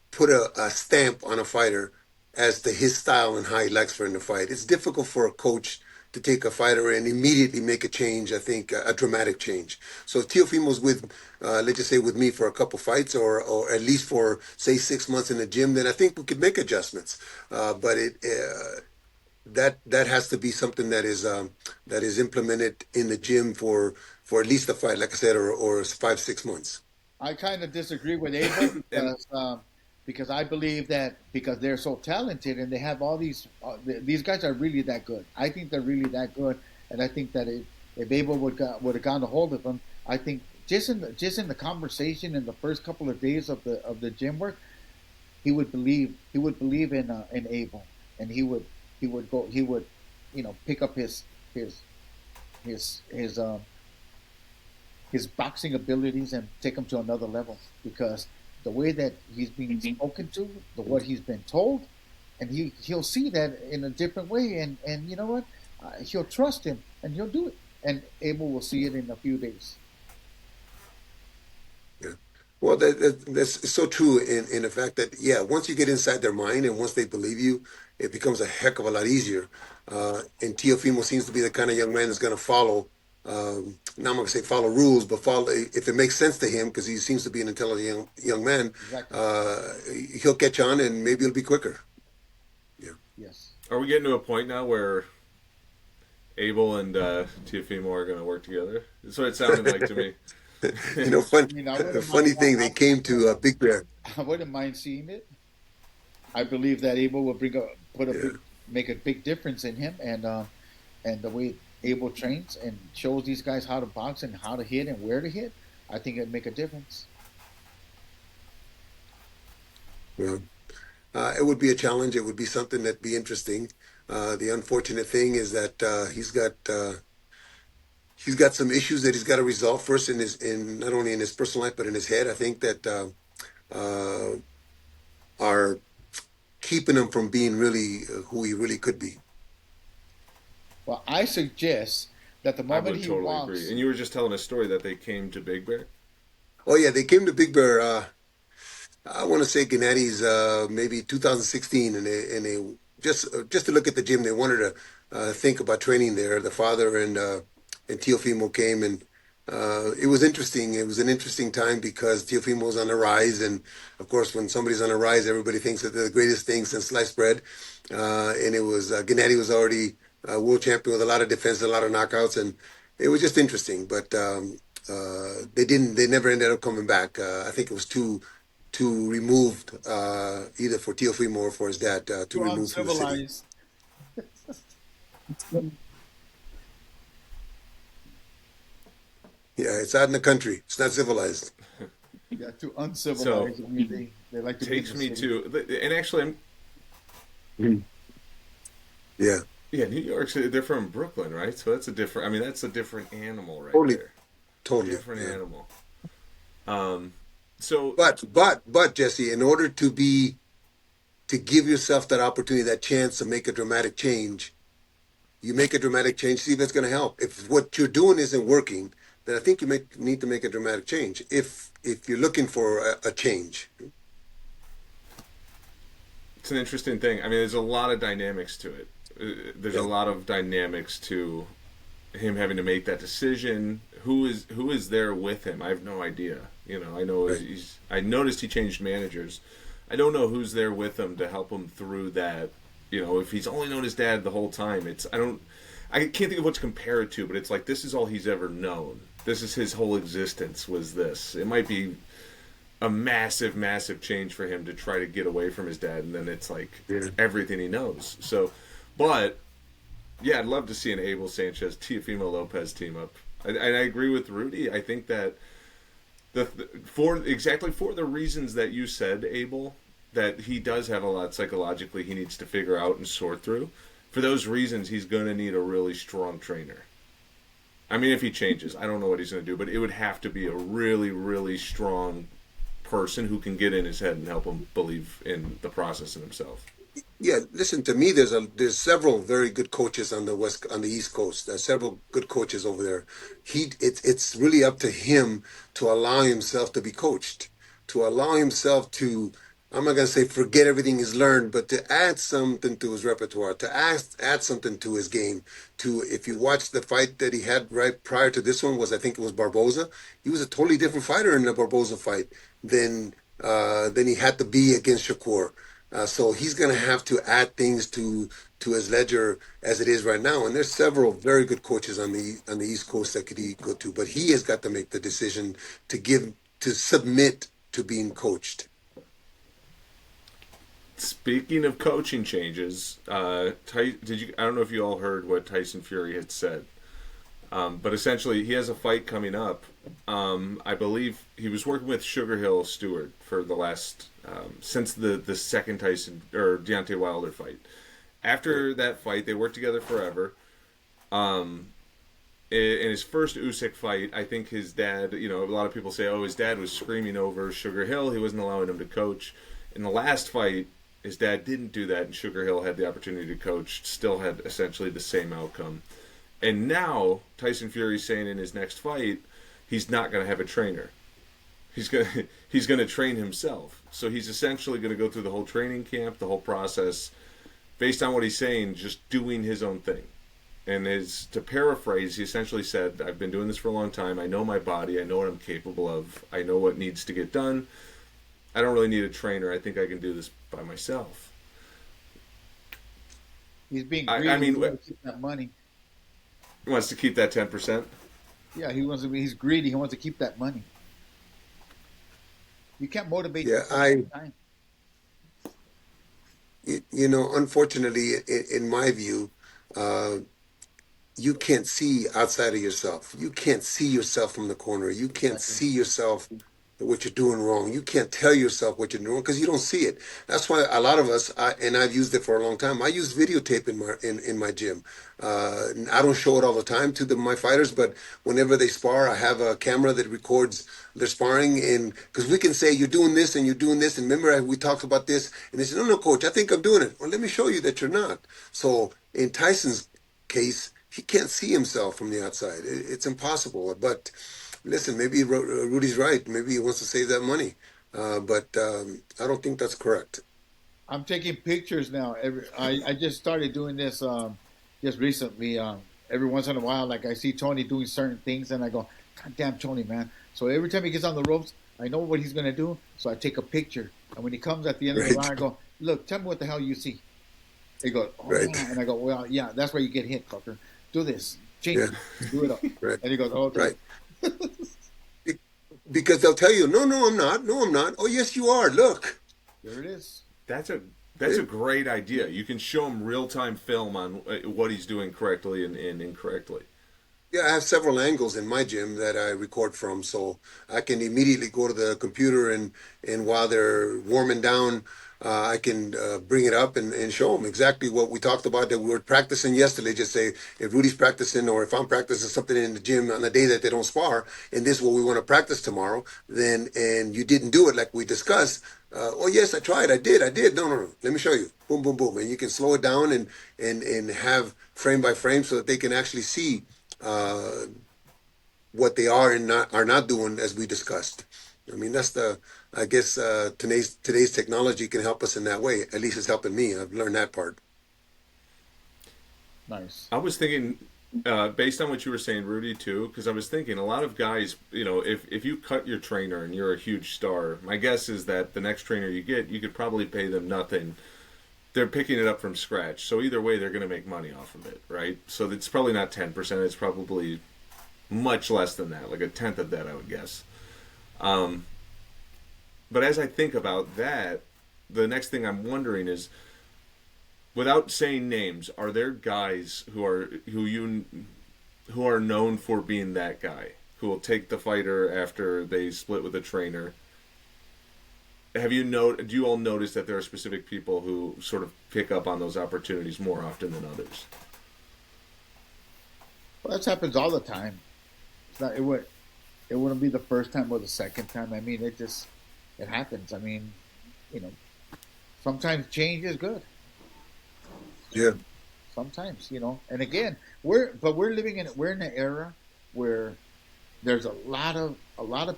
Speaker 3: put a stamp on a fighter as to his style and how he likes for him to fight. It's difficult for a coach to take a fighter and immediately make a change. I think a dramatic change. So if Teofimo's with, let's just say, with me for a couple fights, or at least for say 6 months in the gym, then I think we could make adjustments. But that has to be something that is implemented in the gym for at least a fight, like I said, or 5 6 months.
Speaker 1: I kind of disagree with Abel
Speaker 2: And
Speaker 1: because I believe that because they're so talented and they have all these guys are really that good. I think they're really that good, and I think that if Abel would have gone a hold of them, I think just in the conversation in the first couple of days of the gym work, he would believe in Abel, and he would pick up his his his boxing abilities and take him to another level because the way that he's being spoken to, the what he's been told, and he'll see that in a different way, and you know what, he'll trust him and he'll do it, and Abel will see it in a few days.
Speaker 3: Yeah. Well, that's so true in the fact that, yeah, once you get inside their mind and once they believe you, it becomes a heck of a lot easier. And Teofimo seems to be the kind of young man that's going to follow, now I'm going to say follow rules, but follow if it makes sense to him because he seems to be an intelligent young man.
Speaker 1: Exactly.
Speaker 3: Uh, he'll catch on and maybe it'll be quicker. Yeah.
Speaker 1: Yes.
Speaker 2: are we getting to a point now where Abel and Tiafimo are going to work together? That's what it sounded like to me.
Speaker 3: Fun.
Speaker 1: I mean, I
Speaker 3: The
Speaker 1: wouldn't
Speaker 3: funny
Speaker 1: mind.
Speaker 3: thing, they came to Big Bear.
Speaker 1: I wouldn't mind seeing it. I believe that Abel will
Speaker 3: Yeah.
Speaker 1: make a big difference in him, and the way Abel trains and shows these guys how to box and how to hit and where to hit, I think it'd make a difference.
Speaker 3: Yeah. It would be a challenge. It would be something that'd be interesting. The unfortunate thing is that he's got some issues that he's got to resolve first in not only in his personal life but in his head. I think that uh, are keeping him from being really who he really could be.
Speaker 1: Well, I suggest that the
Speaker 2: I
Speaker 1: moment
Speaker 2: would
Speaker 1: he
Speaker 2: totally agree.
Speaker 1: walks,
Speaker 2: And you were just telling a story that they came to Big Bear.
Speaker 3: Oh yeah, they came to Big Bear. I want to say Gennady's maybe 2016, and they just to look at the gym. They wanted to think about training there. The father and Teofimo came, and it was interesting. It was an interesting time because Teofimo was on the rise, and of course, when somebody's on the rise, everybody thinks that they're the greatest thing since sliced bread. And it was Gennady was already world champion with a lot of defense, a lot of knockouts, and it was just interesting. But they didn't. They never ended up coming back. I think it was too removed, either for Teofimo or for his dad, too
Speaker 1: you're
Speaker 3: removed from the city.
Speaker 1: uncivilized.
Speaker 3: Yeah, it's out in the country. It's not civilized.
Speaker 1: Yeah, too
Speaker 2: So
Speaker 1: uncivilized. I mean, they like to be in
Speaker 2: takes
Speaker 1: the
Speaker 2: me
Speaker 1: city.
Speaker 2: to, and actually,
Speaker 3: Mhm. Yeah,
Speaker 2: yeah, New York's, they're from Brooklyn, right? So that's a different, I mean, that's a different animal right
Speaker 3: totally,
Speaker 2: there.
Speaker 3: totally.
Speaker 2: Different
Speaker 3: Yeah.
Speaker 2: animal. Um, so
Speaker 3: But Jesse, in order to give yourself that opportunity, that chance to make a dramatic change, you make a dramatic change. See if it's going to help. If what you're doing isn't working, then I think need to make a dramatic change. If you're looking for a change,
Speaker 2: it's an interesting thing. I mean, there's a lot of dynamics to it. There's a
Speaker 3: yeah,
Speaker 2: lot of dynamics to him having to make that decision. Who is there with him? I have no idea. I know
Speaker 3: right.
Speaker 2: I noticed he changed managers. I don't know who's there with him to help him through that. If he's only known his dad the whole time, I can't think of what to compare it to, but it's like this is all he's ever known. This is his whole existence was this. It might be a massive, massive change for him to try to get away from his dad, and then it's like
Speaker 3: Yeah.
Speaker 2: everything he knows. So, but yeah, I'd love to see an Abel Sanchez Teofimo Lopez team up. And I agree with Rudy. I think that for the reasons that you said, Abel, that he does have a lot psychologically he needs to figure out and sort through. For those reasons, he's going to need a really strong trainer. I mean, if he changes, I don't know what he's going to do, but it would have to be a really, really strong person who can get in his head and help him believe in the process and himself.
Speaker 3: Yeah, listen to me. There's several very good coaches on the East Coast. There's several good coaches over there. It's really up to him to allow himself to be coached, to allow himself to. I'm not gonna say forget everything he's learned, but to add something to his repertoire, to add something to his game. To if you watch the fight that he had right prior to this one was I think it was Barboza. He was a totally different fighter in the Barboza fight than he had to be against Shakur. So he's going to have to add things to his ledger as it is right now. And there's several very good coaches on the East Coast that could he go to, but he has got to make the decision to submit to being coached.
Speaker 2: Speaking of coaching changes, did you? I don't know if you all heard what Tyson Fury had said, but essentially he has a fight coming up. I believe he was working with Sugar Hill Stewart for the last since the second Tyson or Deontay Wilder fight. After that fight, they worked together forever. In his first Usyk fight, I think his dad, a lot of people say, oh, his dad was screaming over Sugar Hill. He wasn't allowing him to coach. In the last fight, his dad didn't do that, and Sugar Hill had the opportunity to coach, still had essentially the same outcome. And now, Tyson Fury's saying in his next fight, he's not going to have a trainer. He's gonna train himself. So he's essentially going to go through the whole training camp, the whole process, based on what he's saying, just doing his own thing. And to paraphrase, he essentially said, I've been doing this for a long time. I know my body. I know what I'm capable of. I know what needs to get done. I don't really need a trainer. I think I can do this by myself.
Speaker 1: He's being greedy.
Speaker 2: I mean,
Speaker 1: he wants to keep that money.
Speaker 2: He wants to keep that 10%.
Speaker 1: Yeah, he's greedy. He wants to keep that money. You can't motivate.
Speaker 3: Yeah, unfortunately, in my view, you can't see outside of yourself. You can't see yourself from the corner. You can't see yourself what you're doing wrong. You can't tell yourself what you're doing because you don't see it. That's why a lot of us, and I've used it for a long time. I use videotape in my gym. I don't show it all the time to my fighters, but whenever they spar, I have a camera that records their sparring, and because we can say you're doing this and you're doing this, and remember we talked about this, and they say, no, coach, I think I'm doing it. Well, let me show you that you're not. So in Tyson's case, he can't see himself from the outside. It's impossible. But listen, maybe Rudy's right. Maybe he wants to save that money. But I don't think that's correct.
Speaker 1: I'm taking pictures now. I just started doing this just recently. Every once in a while, like I see Tony doing certain things, and I go, God damn, Tony, man. So every time he gets on the ropes, I know what he's going to do. So I take a picture. And when he comes at the end of the round, I go, look, tell me what the hell you see. He goes, oh, right. Yeah. And I go, well, yeah, that's where you get hit, fucker. Do this. Change it. Do it up.
Speaker 3: Right.
Speaker 1: And he goes, oh, okay.
Speaker 3: Right. Because they'll tell you, no, I'm not. No, I'm not. Oh, yes, you are. Look.
Speaker 1: There it is.
Speaker 2: That's a great idea. You can show him real-time film on what he's doing correctly and incorrectly.
Speaker 3: Yeah, I have several angles in my gym that I record from, so I can immediately go to the computer and while they're warming down, I can bring it up and show them exactly what we talked about that we were practicing yesterday. Just say if Rudy's practicing or if I'm practicing something in the gym on the day that they don't spar, and this is what we want to practice tomorrow, then and you didn't do it like we discussed. Oh yes, I tried. I did. No. Let me show you. Boom, boom, boom, and you can slow it down and have frame by frame so that they can actually see what they are and are not doing as we discussed. I mean, I guess today's technology can help us in that way. At least it's helping me. I've learned that part.
Speaker 1: Nice.
Speaker 2: I was thinking, based on what you were saying, Rudy, too, because I was thinking a lot of guys, if you cut your trainer and you're a huge star, my guess is that the next trainer you get, you could probably pay them nothing. They're picking it up from scratch. So either way, they're going to make money off of it, right? So it's probably not 10%. It's probably much less than that, like a tenth of that, I would guess. But as I think about that, the next thing I'm wondering is, without saying names, are there guys who are known for being that guy, who will take the fighter after they split with a trainer? Do you all notice that there are specific people who sort of pick up on those opportunities more often than others?
Speaker 1: Well, that happens all the time. It wouldn't be the first time or the second time. I mean, it happens. I mean, sometimes change is good.
Speaker 3: Yeah.
Speaker 1: Sometimes, and again, we're in an era where there's a lot of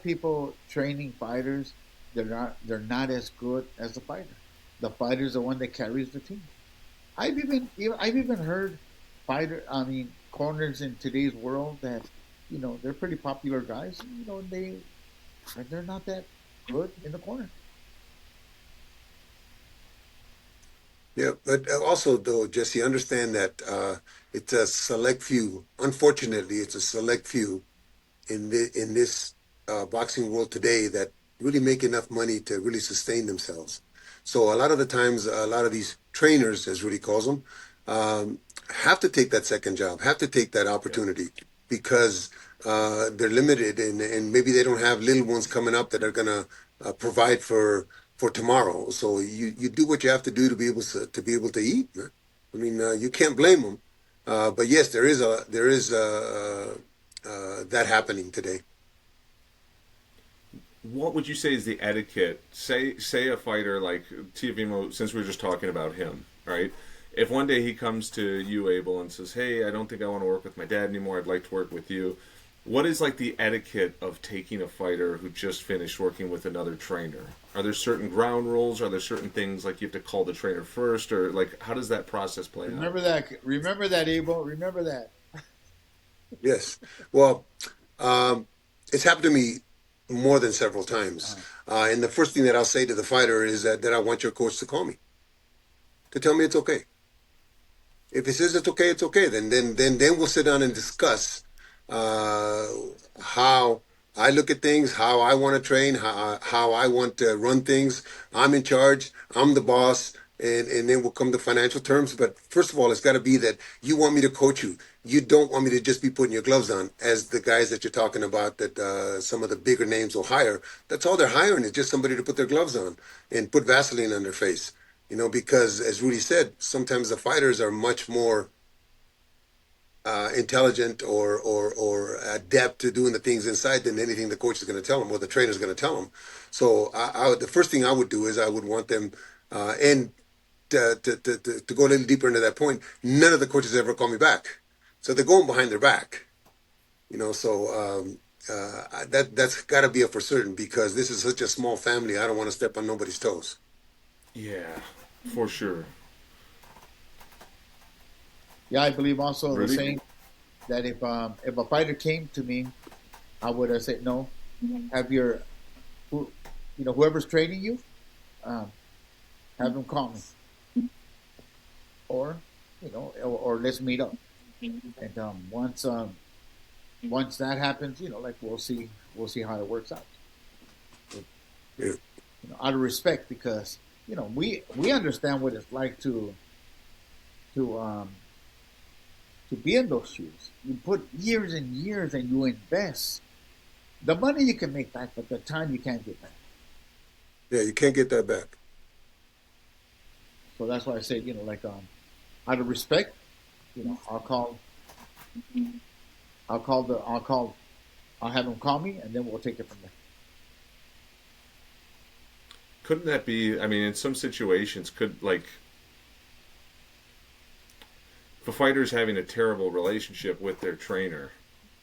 Speaker 1: people training fighters. They're not as good as the fighter. The fighter's the one that carries the team. I've even heard corners in today's world that, they're pretty popular guys. They're not that good in the corner.
Speaker 3: Yeah, but also though, Jesse, understand that it's a select few. Unfortunately, it's a select few in this boxing world today that really make enough money to really sustain themselves. So a lot of the times, a lot of these trainers, as Rudy calls them, have to take that second job, have to take that
Speaker 2: Yeah.
Speaker 3: opportunity because they're limited and maybe they don't have little ones coming up that are gonna provide for tomorrow. So you do what you have to do to be able to eat. Man. I mean, you can't blame them. But yes, there is that happening today.
Speaker 2: What would you say is the etiquette? Say a fighter like Tiafimo, since we were just talking about him, right? If one day he comes to you, Abel, and says, "Hey, I don't think I want to work with my dad anymore. I'd like to work with you." What is like the etiquette of taking a fighter who just finished working with another trainer? Are there certain ground rules? Are there certain things like you have to call the trainer first, or like how does that process play out?
Speaker 1: Remember that. Remember that, Abel. Remember that.
Speaker 3: Yes. Well, um, it's happened to me more than several times.
Speaker 1: Uh,
Speaker 3: And the first thing that I'll say to the fighter is that I want your coach to call me to tell me it's okay. If he says it's okay, it's okay. Then we'll sit down and discuss uh, how I look at things, how I want to train, how I want to run things. I'm in charge. I'm the boss. And then we'll come to financial terms. But first of all, it's got to be that you want me to coach you. You don't want me to just be putting your gloves on, as the guys that you're talking about that some of the bigger names will hire. That's all they're hiring is just somebody to put their gloves on and put Vaseline on their face. Because as Rudy said, sometimes the fighters are much more intelligent or adept to doing the things inside than anything the coach is going to tell them or the trainer is going to tell them. So the first thing I would do is I would want them and to go a little deeper into that point. None of the coaches ever call me back, so they're going behind their back. So that's got to be a for certain because this is such a small family. I don't want to step on nobody's toes.
Speaker 2: Yeah, for sure.
Speaker 1: yeah, I believe also the
Speaker 2: Rudy?
Speaker 1: same that if a fighter came to me, I would have said no. Have your who, whoever's training you, um, have them call me, or or let's meet up. And once that happens, like we'll see how it works out. But,
Speaker 3: Yeah.
Speaker 1: out of respect, because we understand what it's like to to be in those shoes. You put years and years and you invest. The money you can make back, but the time you can't get back.
Speaker 3: Yeah, you can't get that back.
Speaker 1: So that's why I say, like out of respect, I'll have them call me, and then we'll take it from there.
Speaker 2: Couldn't that be? I mean, in some situations, could like if a fighter's having a terrible relationship with their trainer,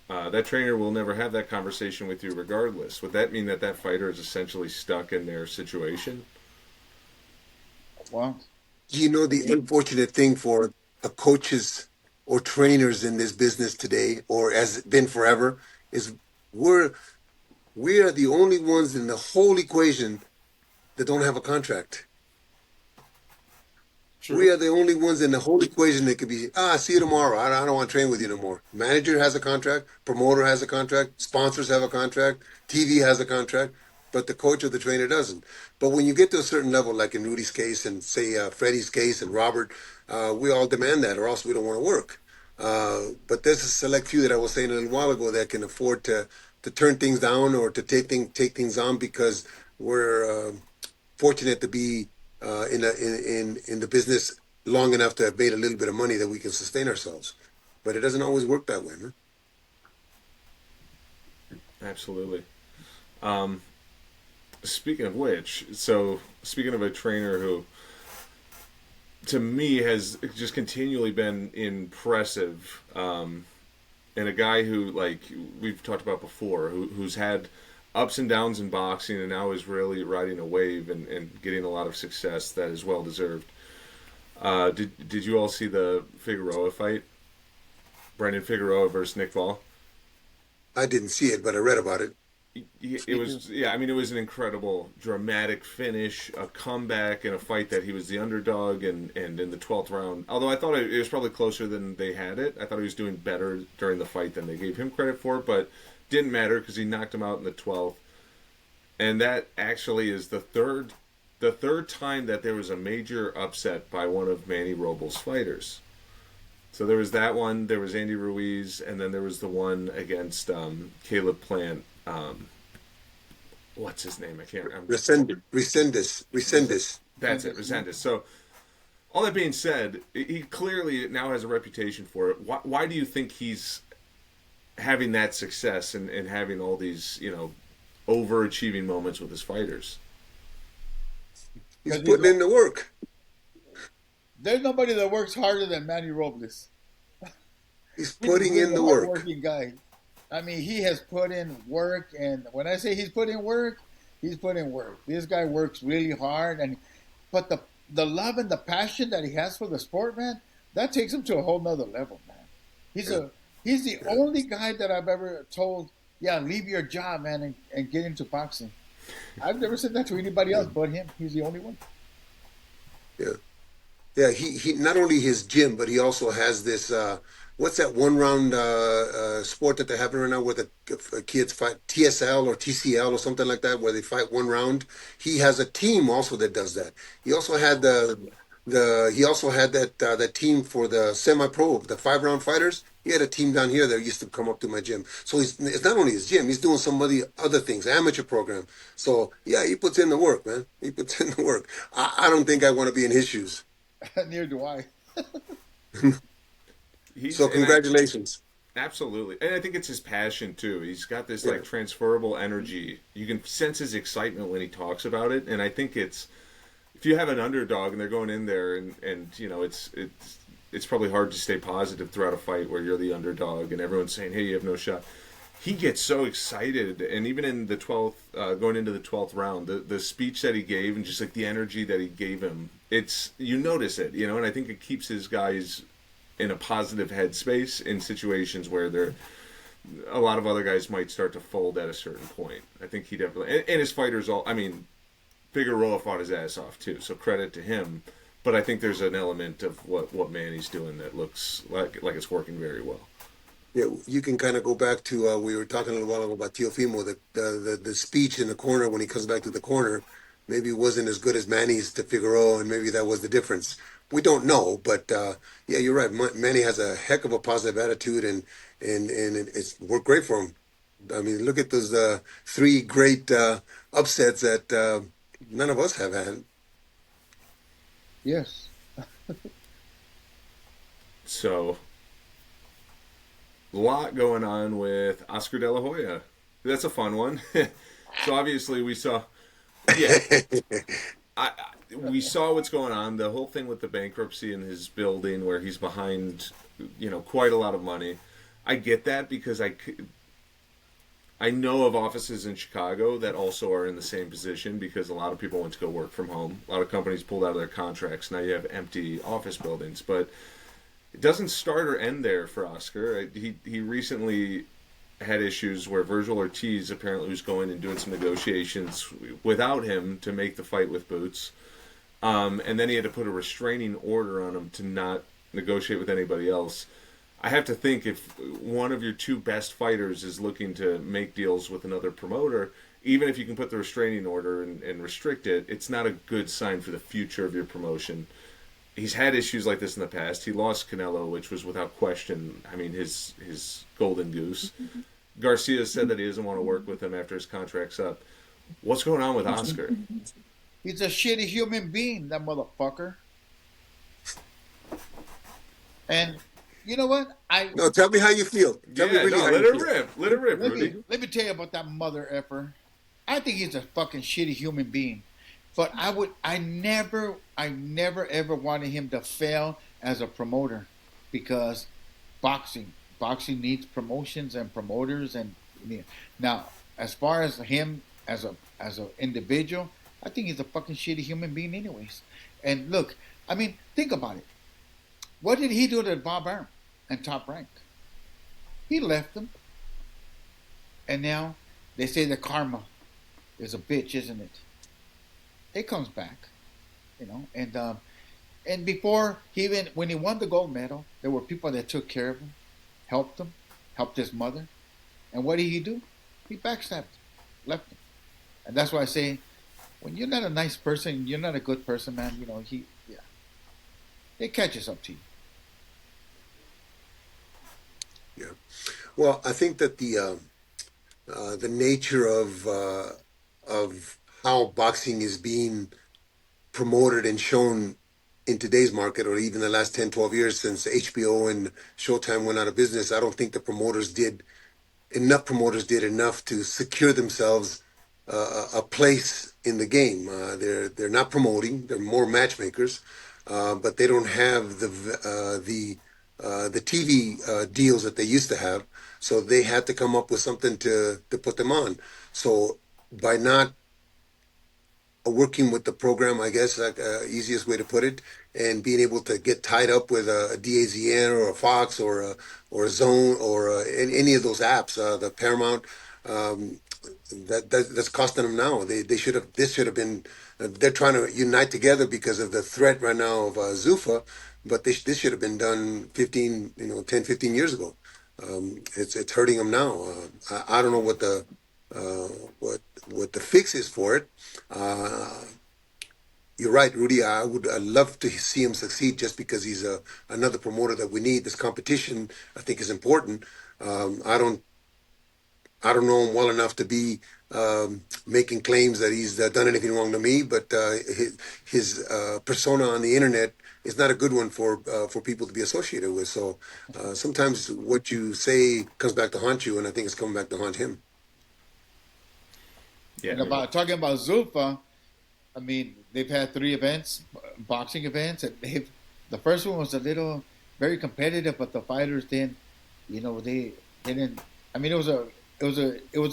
Speaker 2: that trainer will never have that conversation with you regardless. Would that mean that that fighter is essentially stuck in their situation?
Speaker 1: Well,
Speaker 3: The unfortunate thing for coaches or trainers in this business today, or has been forever, is we're we are the only ones in the whole equation that don't have a contract. We
Speaker 2: True.
Speaker 3: are the only ones in the whole equation that could be, see you tomorrow. I don't want to train with you no more. Manager has a contract, promoter has a contract, sponsors have a contract, TV has a contract, but the coach or the trainer doesn't. But when you get to a certain level, like in Rudy's case and say Freddie's case and Robert, we all demand that or else we don't want to work. But there's a select few that I was saying a little while ago that can afford to turn things down or to take things on because we're fortunate to be in the business long enough to have made a little bit of money that we can sustain ourselves. But it doesn't always work that way, man.
Speaker 2: Absolutely. Um, Speaking of which, so speaking of a trainer who, to me, has just continually been impressive, and a guy who, like we've talked about before, who's had ups and downs in boxing and now is really riding a wave and getting a lot of success that is well deserved. Did you all see the Figueroa fight? Brandon Figueroa versus Nick Ball?
Speaker 3: I didn't see it, but I read about it.
Speaker 2: it was, yeah, I mean, it was an incredible dramatic finish, a comeback in a fight that he was the underdog, and in the 12th round, although I thought it was probably closer than they had it. I thought he was doing better during the fight than they gave him credit for, but didn't matter because he knocked him out in the 12th. And that actually is the third time that there was a major upset by one of Manny Robles' fighters. So there was that one, there was Andy Ruiz, and then there was the one against Caleb Plant. What's his name? I can't remember.
Speaker 3: Resendez.
Speaker 2: That's it, Resendez. So all that being said, he clearly now has a reputation for it. Why do you think he's having that success and having all these, overachieving moments with his fighters?
Speaker 3: He's putting in the work.
Speaker 1: There's nobody that works harder than Manny Robles.
Speaker 3: He's
Speaker 1: He's a
Speaker 3: putting in
Speaker 1: really
Speaker 3: the work.
Speaker 1: hardworking guy. I mean, he has put in work, and when I say he's put in work, he's put in work. This guy works really hard, but the love and the passion that he has for the sport, man, that takes him to a whole nother level, man. He's the only guy that I've ever told, yeah, leave your job, man, and get into boxing. I've never said that to anybody else but him. He's the only one.
Speaker 3: Yeah. Yeah, he not only his gym, but he also has this. What's that one round sport that they're having right now where the kids fight TSL or TCL or something like that, where they fight one round? He has a team also that does that. He also had that team for the semi-pro, the 5 round fighters. He had a team down here that used to come up to my gym. So it's not only his gym; he's doing some of the other things, amateur program. So yeah, he puts in the work, man. He puts in the work. I don't think I want to be in his shoes.
Speaker 1: Neither do I.
Speaker 3: So congratulations.
Speaker 2: Absolutely. And I think it's his passion too. He's got this like transferable energy. You can sense his excitement when he talks about it. And I think it's, if you have an underdog and they're going in there and it's probably hard to stay positive throughout a fight where you're the underdog and everyone's saying, hey, you have no shot. He gets so excited, and even in the 12th, going into the 12th round, the speech that he gave and just like the energy that he gave him, you notice it, and I think it keeps his guys in a positive headspace in situations where a lot of other guys might start to fold at a certain point. I think he definitely, and his fighters Figueroa fought his ass off too, so credit to him. But I think there's an element of what Manny's doing that looks like it's working very well.
Speaker 3: Yeah, you can kind of go back to we were talking a little while ago about Teofimo, the speech in the corner when he comes back to the corner. Maybe it wasn't as good as Manny's to Figueroa, and maybe that was the difference. We don't know, but yeah, you're right. Manny has a heck of a positive attitude, and it's worked great for him. I mean, look at those 3 great upsets that none of us have had.
Speaker 1: Yes.
Speaker 2: So, a lot going on with Oscar De La Hoya. That's a fun one. So obviously we saw, yeah, we saw what's going on. The whole thing with the bankruptcy in his building, where he's behind, quite a lot of money. I get that because I know of offices in Chicago that also are in the same position because a lot of people went to go work from home. A lot of companies pulled out of their contracts. Now you have empty office buildings, but it doesn't start or end there for Oscar. He recently had issues where Virgil Ortiz apparently was going and doing some negotiations without him to make the fight with Boots. And then he had to put a restraining order on him to not negotiate with anybody else. I have to think if one of your 2 best fighters is looking to make deals with another promoter, even if you can put the restraining order and restrict it, it's not a good sign for the future of your promotion. He's had issues like this in the past. He lost Canelo, which was without question, his golden goose. Garcia said that he doesn't want to work with him after his contract's up. What's going on with Oscar?
Speaker 1: He's a shitty human being, that motherfucker. And you know what?
Speaker 3: No, tell me how you feel. Tell me really how
Speaker 2: let
Speaker 3: you
Speaker 2: it
Speaker 3: feel.
Speaker 2: rip. Let it rip, Rudy.
Speaker 1: Let me tell you about that mother effer. I think he's a fucking shitty human being. But I never ever wanted him to fail as a promoter, because boxing needs promotions and promoters. And now, as far as him as a individual, I think he's a fucking shitty human being, anyways. And look, I mean, think about it. What did he do to Bob Arum and Top Rank? He left them, and now They say the karma is a bitch, isn't it? It comes back, and before he even when he won the gold medal, there were people that took care of him, helped his mother, and what did he do? He backstabbed, left him, and that's why I say when you're not a nice person, you're not a good person, man. Yeah, it catches up to you.
Speaker 3: Yeah. Well, I think that the nature of how boxing is being promoted and shown in today's market, or even the last 10, 12 years since HBO and Showtime went out of business, I don't think the promoters did enough to secure themselves a place in the game. They're not promoting; they're more matchmakers, but they don't have the TV deals that they used to have. So they had to come up with something to put them on. So by not working with the program, I guess, like easiest way to put it, and being able to get tied up with a DAZN or a Fox or a Zone or any of those apps, the Paramount, um, that's costing them now. They should have this should have been. They're trying to unite together because of the threat right now of Zuffa, but this should have been done 15, 10, 15 years ago. It's hurting them now. I don't know uh, what what the fix is for it. Uh, you're right, Rudy. I love to see him succeed just because he's another promoter that we need. This competition, I think, is important. Um, I don't I don't know him well enough to be making claims that he's done anything wrong to me, but his persona on the internet is not a good one for people to be associated with. So sometimes what you say comes back to haunt you, and I think it's coming back to haunt him.
Speaker 2: Yeah,
Speaker 1: And about talking about Zuffa, I mean, they've had three events, boxing events, and the first one was a little very competitive, but the fighters didn't, they didn't. I mean, it was a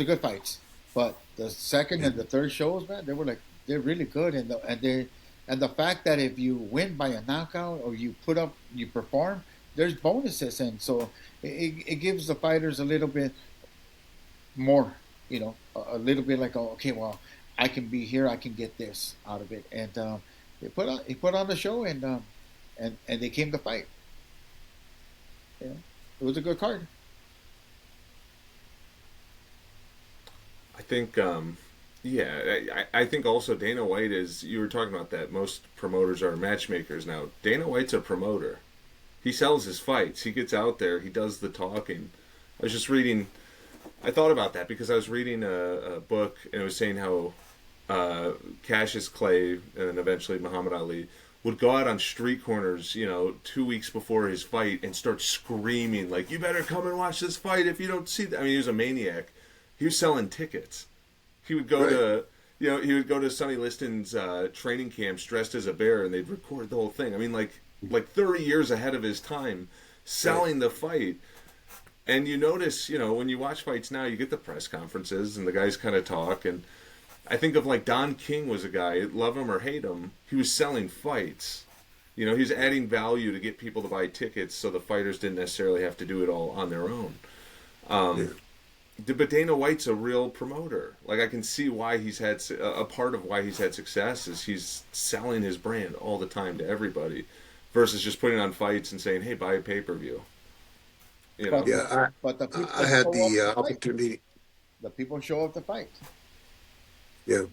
Speaker 1: good fights, but the second
Speaker 3: Yeah,
Speaker 1: and the third shows, man, they're really good, and the fact that if you win by a knockout or you perform, there's bonuses, and so it gives the fighters a little bit more, a little bit like, oh, okay, well, I can be here, I can get this out of it, and he put on the show, and they came to fight. It was a good card.
Speaker 2: I think, yeah, I think also Dana White is. You were talking about that. Most promoters are matchmakers now. Dana White's a promoter. He sells his fights. He gets out there. He does the talking. I was just reading. I thought about that because I was reading a book and it was saying how Cassius Clay and then eventually Muhammad Ali would go out on street corners, 2 weeks before his fight and start screaming like, "You better come and watch this fight if you don't see that." I mean, he was a maniac. He was selling tickets. He would go
Speaker 3: right.
Speaker 2: to, he would go to Sonny Liston's training camps dressed as a bear, and they'd record the whole thing. I mean, like 30 years ahead of his time,
Speaker 3: Right.
Speaker 2: selling the fight. And you notice, when you watch fights now, you get the press conferences and the guys kind of talk. And I think of like Don King was a guy, love him or hate him, he was selling fights. He's adding value to get people to buy tickets, so the fighters didn't necessarily have to do it all on their own.
Speaker 3: Yeah.
Speaker 2: But Dana White's a real promoter. Like I can see why he's had a part of why he's had success is he's selling his brand all the time to everybody, versus just putting on fights and saying, "Hey, buy a pay per view." You
Speaker 1: But
Speaker 2: know.
Speaker 3: Yeah.
Speaker 1: but the
Speaker 3: I
Speaker 1: people
Speaker 3: had
Speaker 1: show up
Speaker 3: the
Speaker 1: to fight.
Speaker 3: opportunity.
Speaker 1: The people show up to fight.
Speaker 3: Yeah.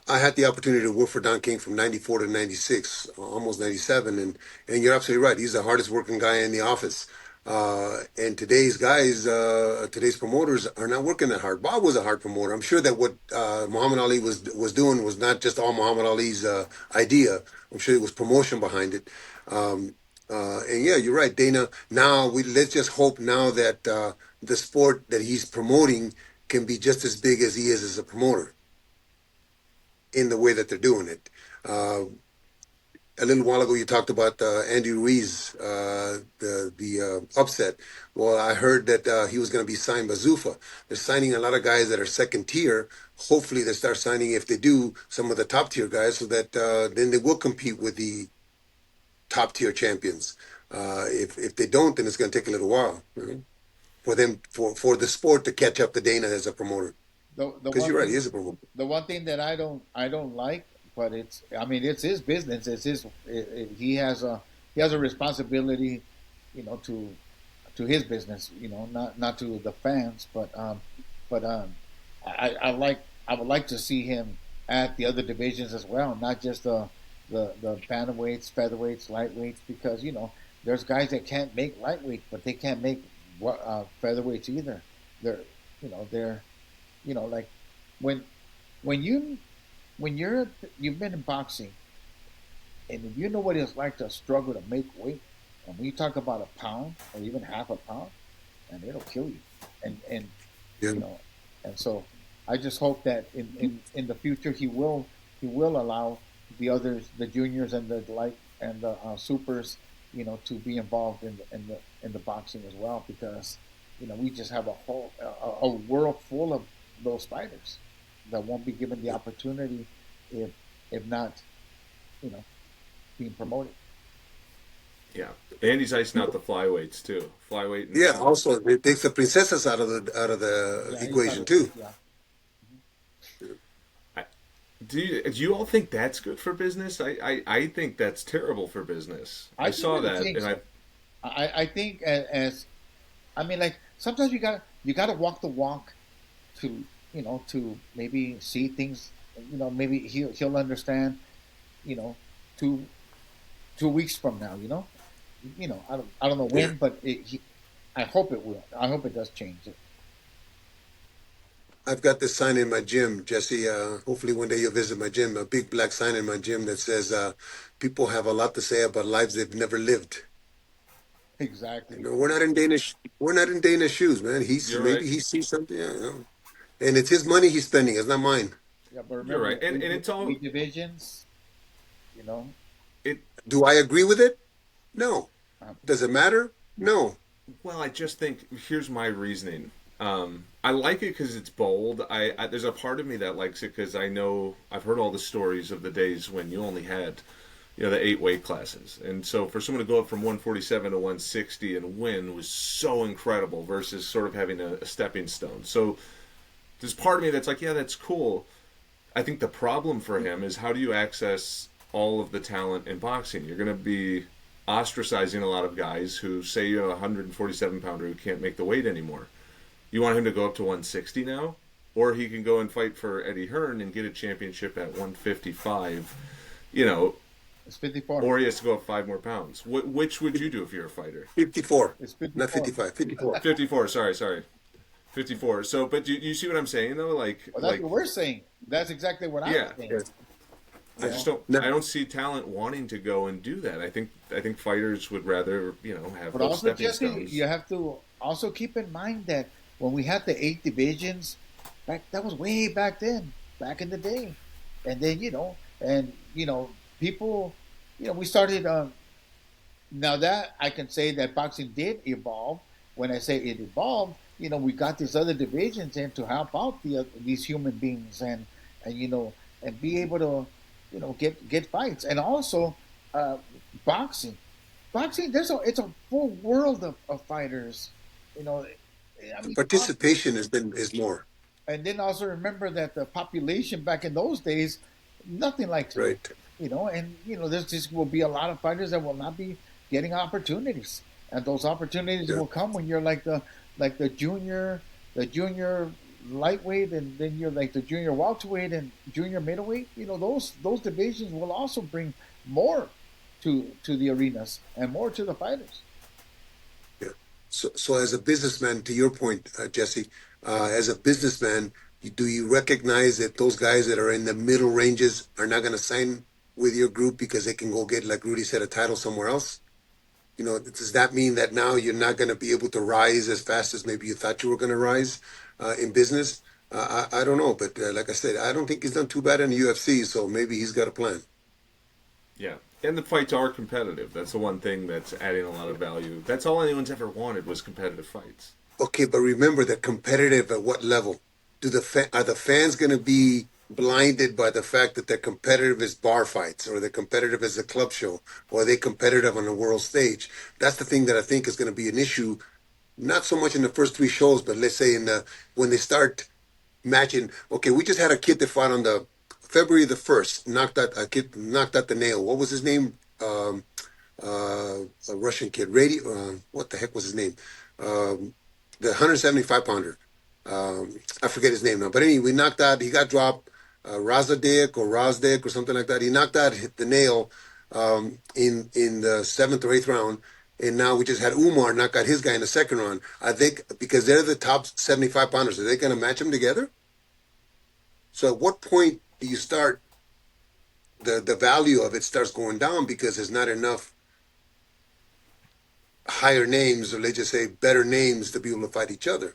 Speaker 3: I had the opportunity to work for Don King from '94 to '96, almost '97, and you're absolutely right. He's the hardest working guy in the office. And today's guys, today's promoters are not working that hard. Bob was a hard promoter. I'm sure that what Muhammad Ali was doing was not just all Muhammad Ali's idea. I'm sure there was promotion behind it. And yeah, you're right, Dana. Now we let's just hope now that the sport that he's promoting can be just as big as he is as a promoter in the way that they're doing it. Uh, a little while ago, you talked about Andy Ruiz, the upset. Well, I heard that he was going to be signed by Zuffa. They're signing a lot of guys that are second tier. Hopefully, they start signing, if they do, some of the top tier guys, so that then they will compete with the top tier champions. If they don't, then it's going to take a little while, for them for the sport to catch up to Dana as a promoter.
Speaker 1: The
Speaker 3: Because
Speaker 1: one
Speaker 3: you're right, he
Speaker 1: thing
Speaker 3: is a promoter.
Speaker 1: the one thing that I don't like, but it's I mean it's his business. It's his he has a responsibility, to his business. Not to the fans, but I would like to see him at the other divisions as well, not just the bantamweights, featherweights, lightweights, because there's guys that can't make lightweight, but they can't make featherweights either. They're they're like when when you you've been in boxing, and if you know what it's like to struggle to make weight, and when you talk about a pound or even half a pound, and it'll kill you. And
Speaker 3: Yeah.
Speaker 1: you know, and so I just hope that in the future he will allow the others, the juniors and the light and the supers, to be involved in the boxing as well, because we just have a world full of those fighters that won't be given the opportunity if not you know being promoted.
Speaker 2: Yeah, and he's icing out the flyweights too. Flyweight and
Speaker 3: Yeah.
Speaker 2: pound.
Speaker 3: Also, it takes the princesses out of the
Speaker 1: Yeah, he's got
Speaker 3: equation
Speaker 1: to.
Speaker 3: too.
Speaker 1: Yeah.
Speaker 2: I, do you all think that's good for business? I think that's terrible for business. I
Speaker 1: I
Speaker 2: saw
Speaker 1: really
Speaker 2: that,
Speaker 1: think
Speaker 2: and I
Speaker 1: so. I think as I mean, like sometimes you got to walk the walk to to maybe see things. Maybe he'll understand. You know, two 2 weeks from now. I don't know
Speaker 3: Yeah.
Speaker 1: when, but I hope it will. I hope it does change it.
Speaker 3: I've got this sign in my gym, Jesse. Hopefully one day you'll visit my gym. A big black sign in my gym that says, "People have a lot to say about lives they've never lived."
Speaker 1: Exactly.
Speaker 3: We're not in Dana's shoes, man.
Speaker 2: you're right.
Speaker 3: Maybe he sees something, and it's his money he's spending. It's not mine.
Speaker 1: Yeah, but
Speaker 2: You're
Speaker 1: remember
Speaker 2: right,
Speaker 1: the
Speaker 2: and it's all
Speaker 1: weight divisions. You know,
Speaker 2: it.
Speaker 3: Do I agree with it? No.
Speaker 1: um,
Speaker 3: Does it matter? No.
Speaker 2: Well, I just think here's my reasoning. I like it because it's bold. There's a part of me that likes it because I know I've heard all the stories of the days when you only had the 8 weight classes, and so for someone to go up from 147 to 160 and win was so incredible versus sort of having a stepping stone. So there's part of me that's like, yeah, that's cool. I think the problem for him is how do you access all of the talent in boxing? You're going to be ostracizing a lot of guys who say you have a 147 pounder who can't make the weight anymore. You want him to go up to 160 now? Or he can go and fight for Eddie Hearn and get a championship at 155, you know,
Speaker 1: it's 54.
Speaker 2: or he has to go up 5 more pounds. Which would you do if you're a fighter?
Speaker 3: 54,
Speaker 1: It's
Speaker 3: not
Speaker 1: 54.
Speaker 3: 55, 54.
Speaker 2: 54, sorry. 54. So, but you see what I'm saying though?
Speaker 1: Well, that's what we're saying. That's exactly what I'm
Speaker 2: yeah.
Speaker 1: saying.
Speaker 2: I
Speaker 1: You
Speaker 2: just
Speaker 1: know,
Speaker 2: don't.
Speaker 3: Now,
Speaker 2: I don't see talent wanting to go and do that. I think fighters would rather have
Speaker 1: but
Speaker 2: those
Speaker 1: also,
Speaker 2: stepping
Speaker 1: Jesse,
Speaker 2: stones.
Speaker 1: you have to also keep in mind that when we had the 8 divisions, that was way back then, back in the day, and then people, we started. Now that I can say that boxing did evolve. When I say it evolved, we got these other divisions in to help out these human beings, and be able to get fights. And also uh, boxing boxing it's a full world of fighters. you know I
Speaker 3: the
Speaker 1: mean,
Speaker 3: participation is more,
Speaker 1: and then also remember that the population back in those days, nothing like today.
Speaker 3: right?
Speaker 1: And there's just will be a lot of fighters that will not be getting opportunities, and those opportunities
Speaker 3: Yeah.
Speaker 1: will come when you're like the junior lightweight, and then you're like the junior welterweight and junior middleweight. Those divisions will also bring more to the arenas and more to the fighters.
Speaker 3: Yeah. So as a businessman, to your point, Jesse, as a businessman, do you recognize that those guys that are in the middle ranges are not going to sign with your group because they can go get, like Rudy said, a title somewhere else? Does that mean that now you're not going to be able to rise as fast as maybe you thought you were going to rise in business? I don't know, but like I said, I don't think he's done too bad in the UFC, so maybe he's got a plan.
Speaker 2: Yeah, and the fights are competitive. That's the one thing that's adding a lot of value. That's all anyone's ever wanted was competitive fights.
Speaker 3: Okay, but remember the competitive at what level? Are the fans going to be blinded by the fact that they're competitive as bar fights, or they're competitive as a club show, or are they competitive on a world stage? That's the thing that I think is going to be an issue. Not so much in the first three shows, but let's say when they start matching. Okay, we just had a kid that fought on the February 1st. Knocked out a kid, knocked out the nail. What was his name? A Russian kid. What the heck was his name? The 175 pounder. I forget his name now. But anyway, we knocked out. He got dropped. Razdik or something like that. He knocked out the nail in the seventh or eighth round. And now we just had Umar knock out his guy in the second round. I think because they're the top 75 pounders, are they going to match them together? So at what point do you start the value of it starts going down because there's not enough higher names, or let's just say better names, to be able to fight each other?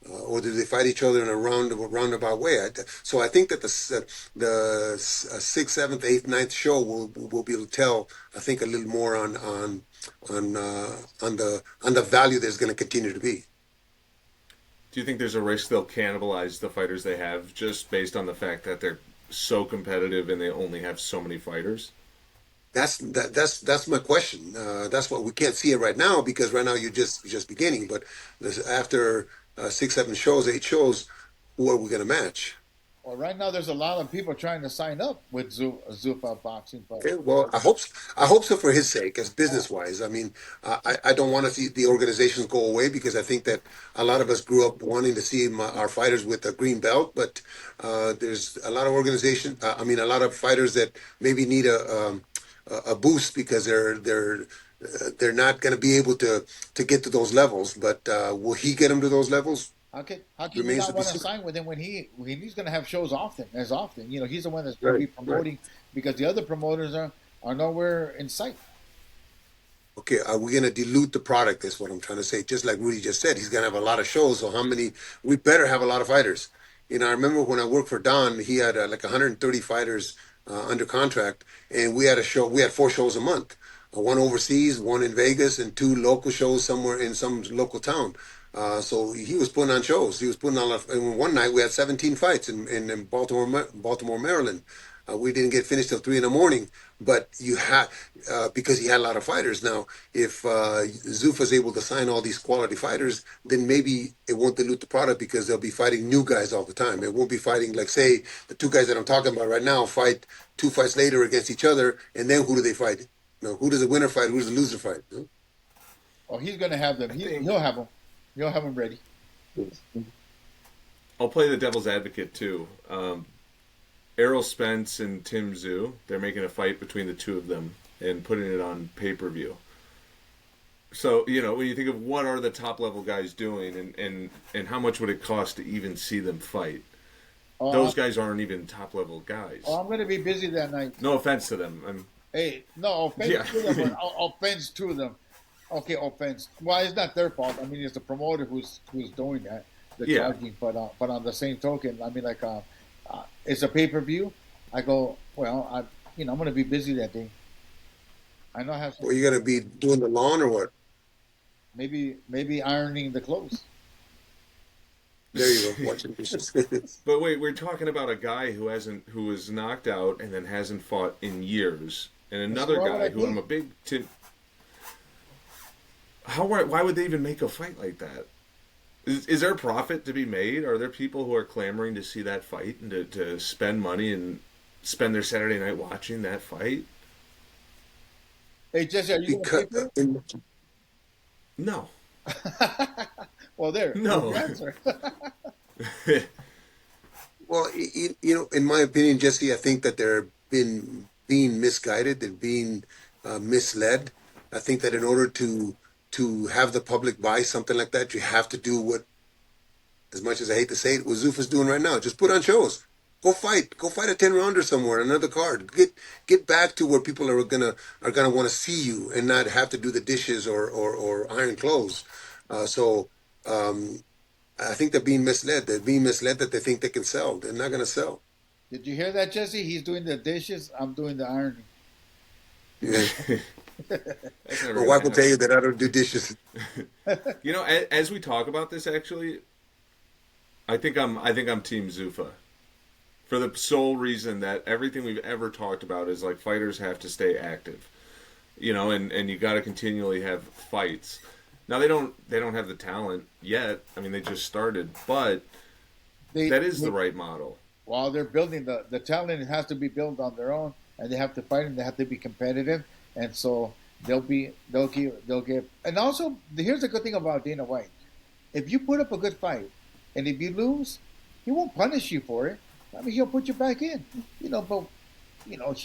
Speaker 3: Or do they fight each other in a roundabout way? So I think that the sixth, seventh, eighth, ninth show will be able to tell. I think a little more on the value there's going to continue to be.
Speaker 2: Do you think there's a risk they'll cannibalize the fighters they have just based on the fact that they're so competitive and they only have so many fighters?
Speaker 3: That's my question. That's what we can't see it right now because right now you're just beginning. But after six, seven shows, eight shows, who are we going to match?
Speaker 1: Well, right now there's a lot of people trying to sign up with Zuffa boxing, but
Speaker 3: Okay, well, I hope so for his sake, as business wise. I mean, I don't want to see the organizations go away because I think that a lot of us grew up wanting to see our fighters with a green belt, but there's a lot of organizations. I mean, a lot of fighters that maybe need a boost because they're not going to be able to get to those levels. But will he get them to those levels?
Speaker 1: how can you
Speaker 3: Remains
Speaker 1: not
Speaker 3: to be
Speaker 1: want to
Speaker 3: seen.
Speaker 1: sign with him when he's going to have shows often? You know, he's the one that's going to
Speaker 3: Right,
Speaker 1: be
Speaker 3: right.
Speaker 1: promoting because the other promoters are nowhere in sight.
Speaker 3: Okay, are we going to dilute the product? Is what I'm trying to say. Just like Rudy just said, he's going to have a lot of shows. So how many? We better have a lot of fighters. I remember when I worked for Don, he had like 130 fighters under contract, and we had a show. We had four shows a month, one overseas, one in Vegas, and two local shows somewhere in some local town. So he was putting on shows. He was putting on. And one night we had 17 fights in Baltimore, Maryland. We didn't get finished till 3 in the morning, but you had because he had a lot of fighters. Now, if Zuffa is able to sign all these quality fighters, then maybe it won't dilute the product because they'll be fighting new guys all the time. It won't be fighting like say the two guys that I'm talking about right now fight two fights later against each other, and then who do they fight? Who does the winner fight? Who does the loser fight?
Speaker 1: Oh, he's going to have them.
Speaker 2: I
Speaker 1: He,
Speaker 2: think
Speaker 1: he'll have them. He'll have them ready.
Speaker 2: I'll play the devil's advocate too. Errol Spence and Tim Zhu, they're making a fight between the two of them and putting it on pay-per-view. So, when you think of what are the top level guys doing and how much would it cost to even see them fight,
Speaker 1: Oh,
Speaker 2: those guys aren't even top level guys.
Speaker 1: I'm going to be busy that night.
Speaker 2: No offense to them.
Speaker 1: Hey, no offense
Speaker 2: Yeah.
Speaker 1: to them. But offense to them. Okay, offense. Well, it's not their fault. I mean, it's the promoter who's doing that, the
Speaker 2: Yeah.
Speaker 1: charging. But on the same token, I mean, like it's a pay per view. I go well. I'm going to be busy that day. I know I have
Speaker 3: Or
Speaker 1: some
Speaker 3: you going to be doing the lawn or what?
Speaker 1: maybe ironing the clothes.
Speaker 3: There you go. Watching dishes.
Speaker 2: But wait, we're talking about a guy who was knocked out and then hasn't fought in years, and
Speaker 1: So
Speaker 2: another
Speaker 1: why would
Speaker 2: guy
Speaker 1: I
Speaker 2: who I'm
Speaker 1: pay?
Speaker 2: a big why would they even make a fight like that? Is there profit to be made? Are there people who are clamoring to see that fight and to spend money and spend their Saturday night watching that fight?
Speaker 1: Hey, Jesse, are you going to
Speaker 3: because
Speaker 1: pay for
Speaker 2: No.
Speaker 1: it? Well, there's
Speaker 2: No.
Speaker 1: your answer.
Speaker 3: Well, in my opinion, Jesse, I think that they're being misguided. They're being misled. I think that in order to have the public buy something like that, you have to do what, as much as I hate to say it, what Zuffa's doing right now. Just put on shows. Go fight a 10 rounder somewhere, another card. Get back to where people are gonna want to see you and not have to do the dishes or iron clothes. So I think they're being misled. They're being misled that they think they can sell. They're not going to sell.
Speaker 1: Did you hear that, Jesse? He's doing the dishes. I'm doing the ironing.
Speaker 3: Yeah.
Speaker 2: That's never
Speaker 3: My
Speaker 2: gonna
Speaker 3: wife will tell
Speaker 2: happen.
Speaker 3: you that I don't do dishes.
Speaker 2: As we talk about this, actually, I think I'm Team Zuffa for the sole reason that everything we've ever talked about is like fighters have to stay active, and you got to continually have fights. Now they don't have the talent yet. I mean, they just started, but That is the
Speaker 1: they
Speaker 2: right model.
Speaker 1: while they're building the talent, it has to be built on their own, and they have to fight and they have to be competitive, and so they'll give. And also, here's the good thing about Dana White: if you put up a good fight, and if you lose, he won't punish you for it. I mean, he'll put you back in. But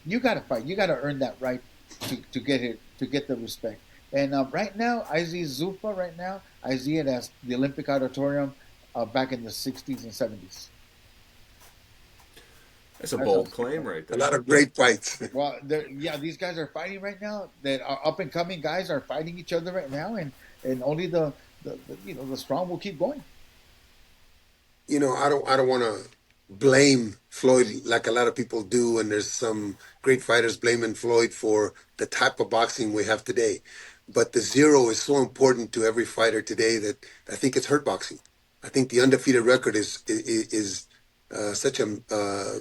Speaker 1: you got to fight. You got to earn that right to get it to get the respect. And right now, I see Zuffa. Right now, I see it as the Olympic Auditorium back in the '60s and '70s.
Speaker 2: That's a
Speaker 1: That's how
Speaker 2: bold
Speaker 1: it's become.
Speaker 2: claim right
Speaker 3: A
Speaker 2: there.
Speaker 3: lot of great fights.
Speaker 1: Well, yeah, these guys are fighting right now. That are up and coming guys are fighting each other right now, and only the strong will keep going.
Speaker 3: I don't want to blame Floyd like a lot of people do, and there's some great fighters blaming Floyd for the type of boxing we have today. But the zero is so important to every fighter today that I think it's hurt boxing. I think the undefeated record is such uh,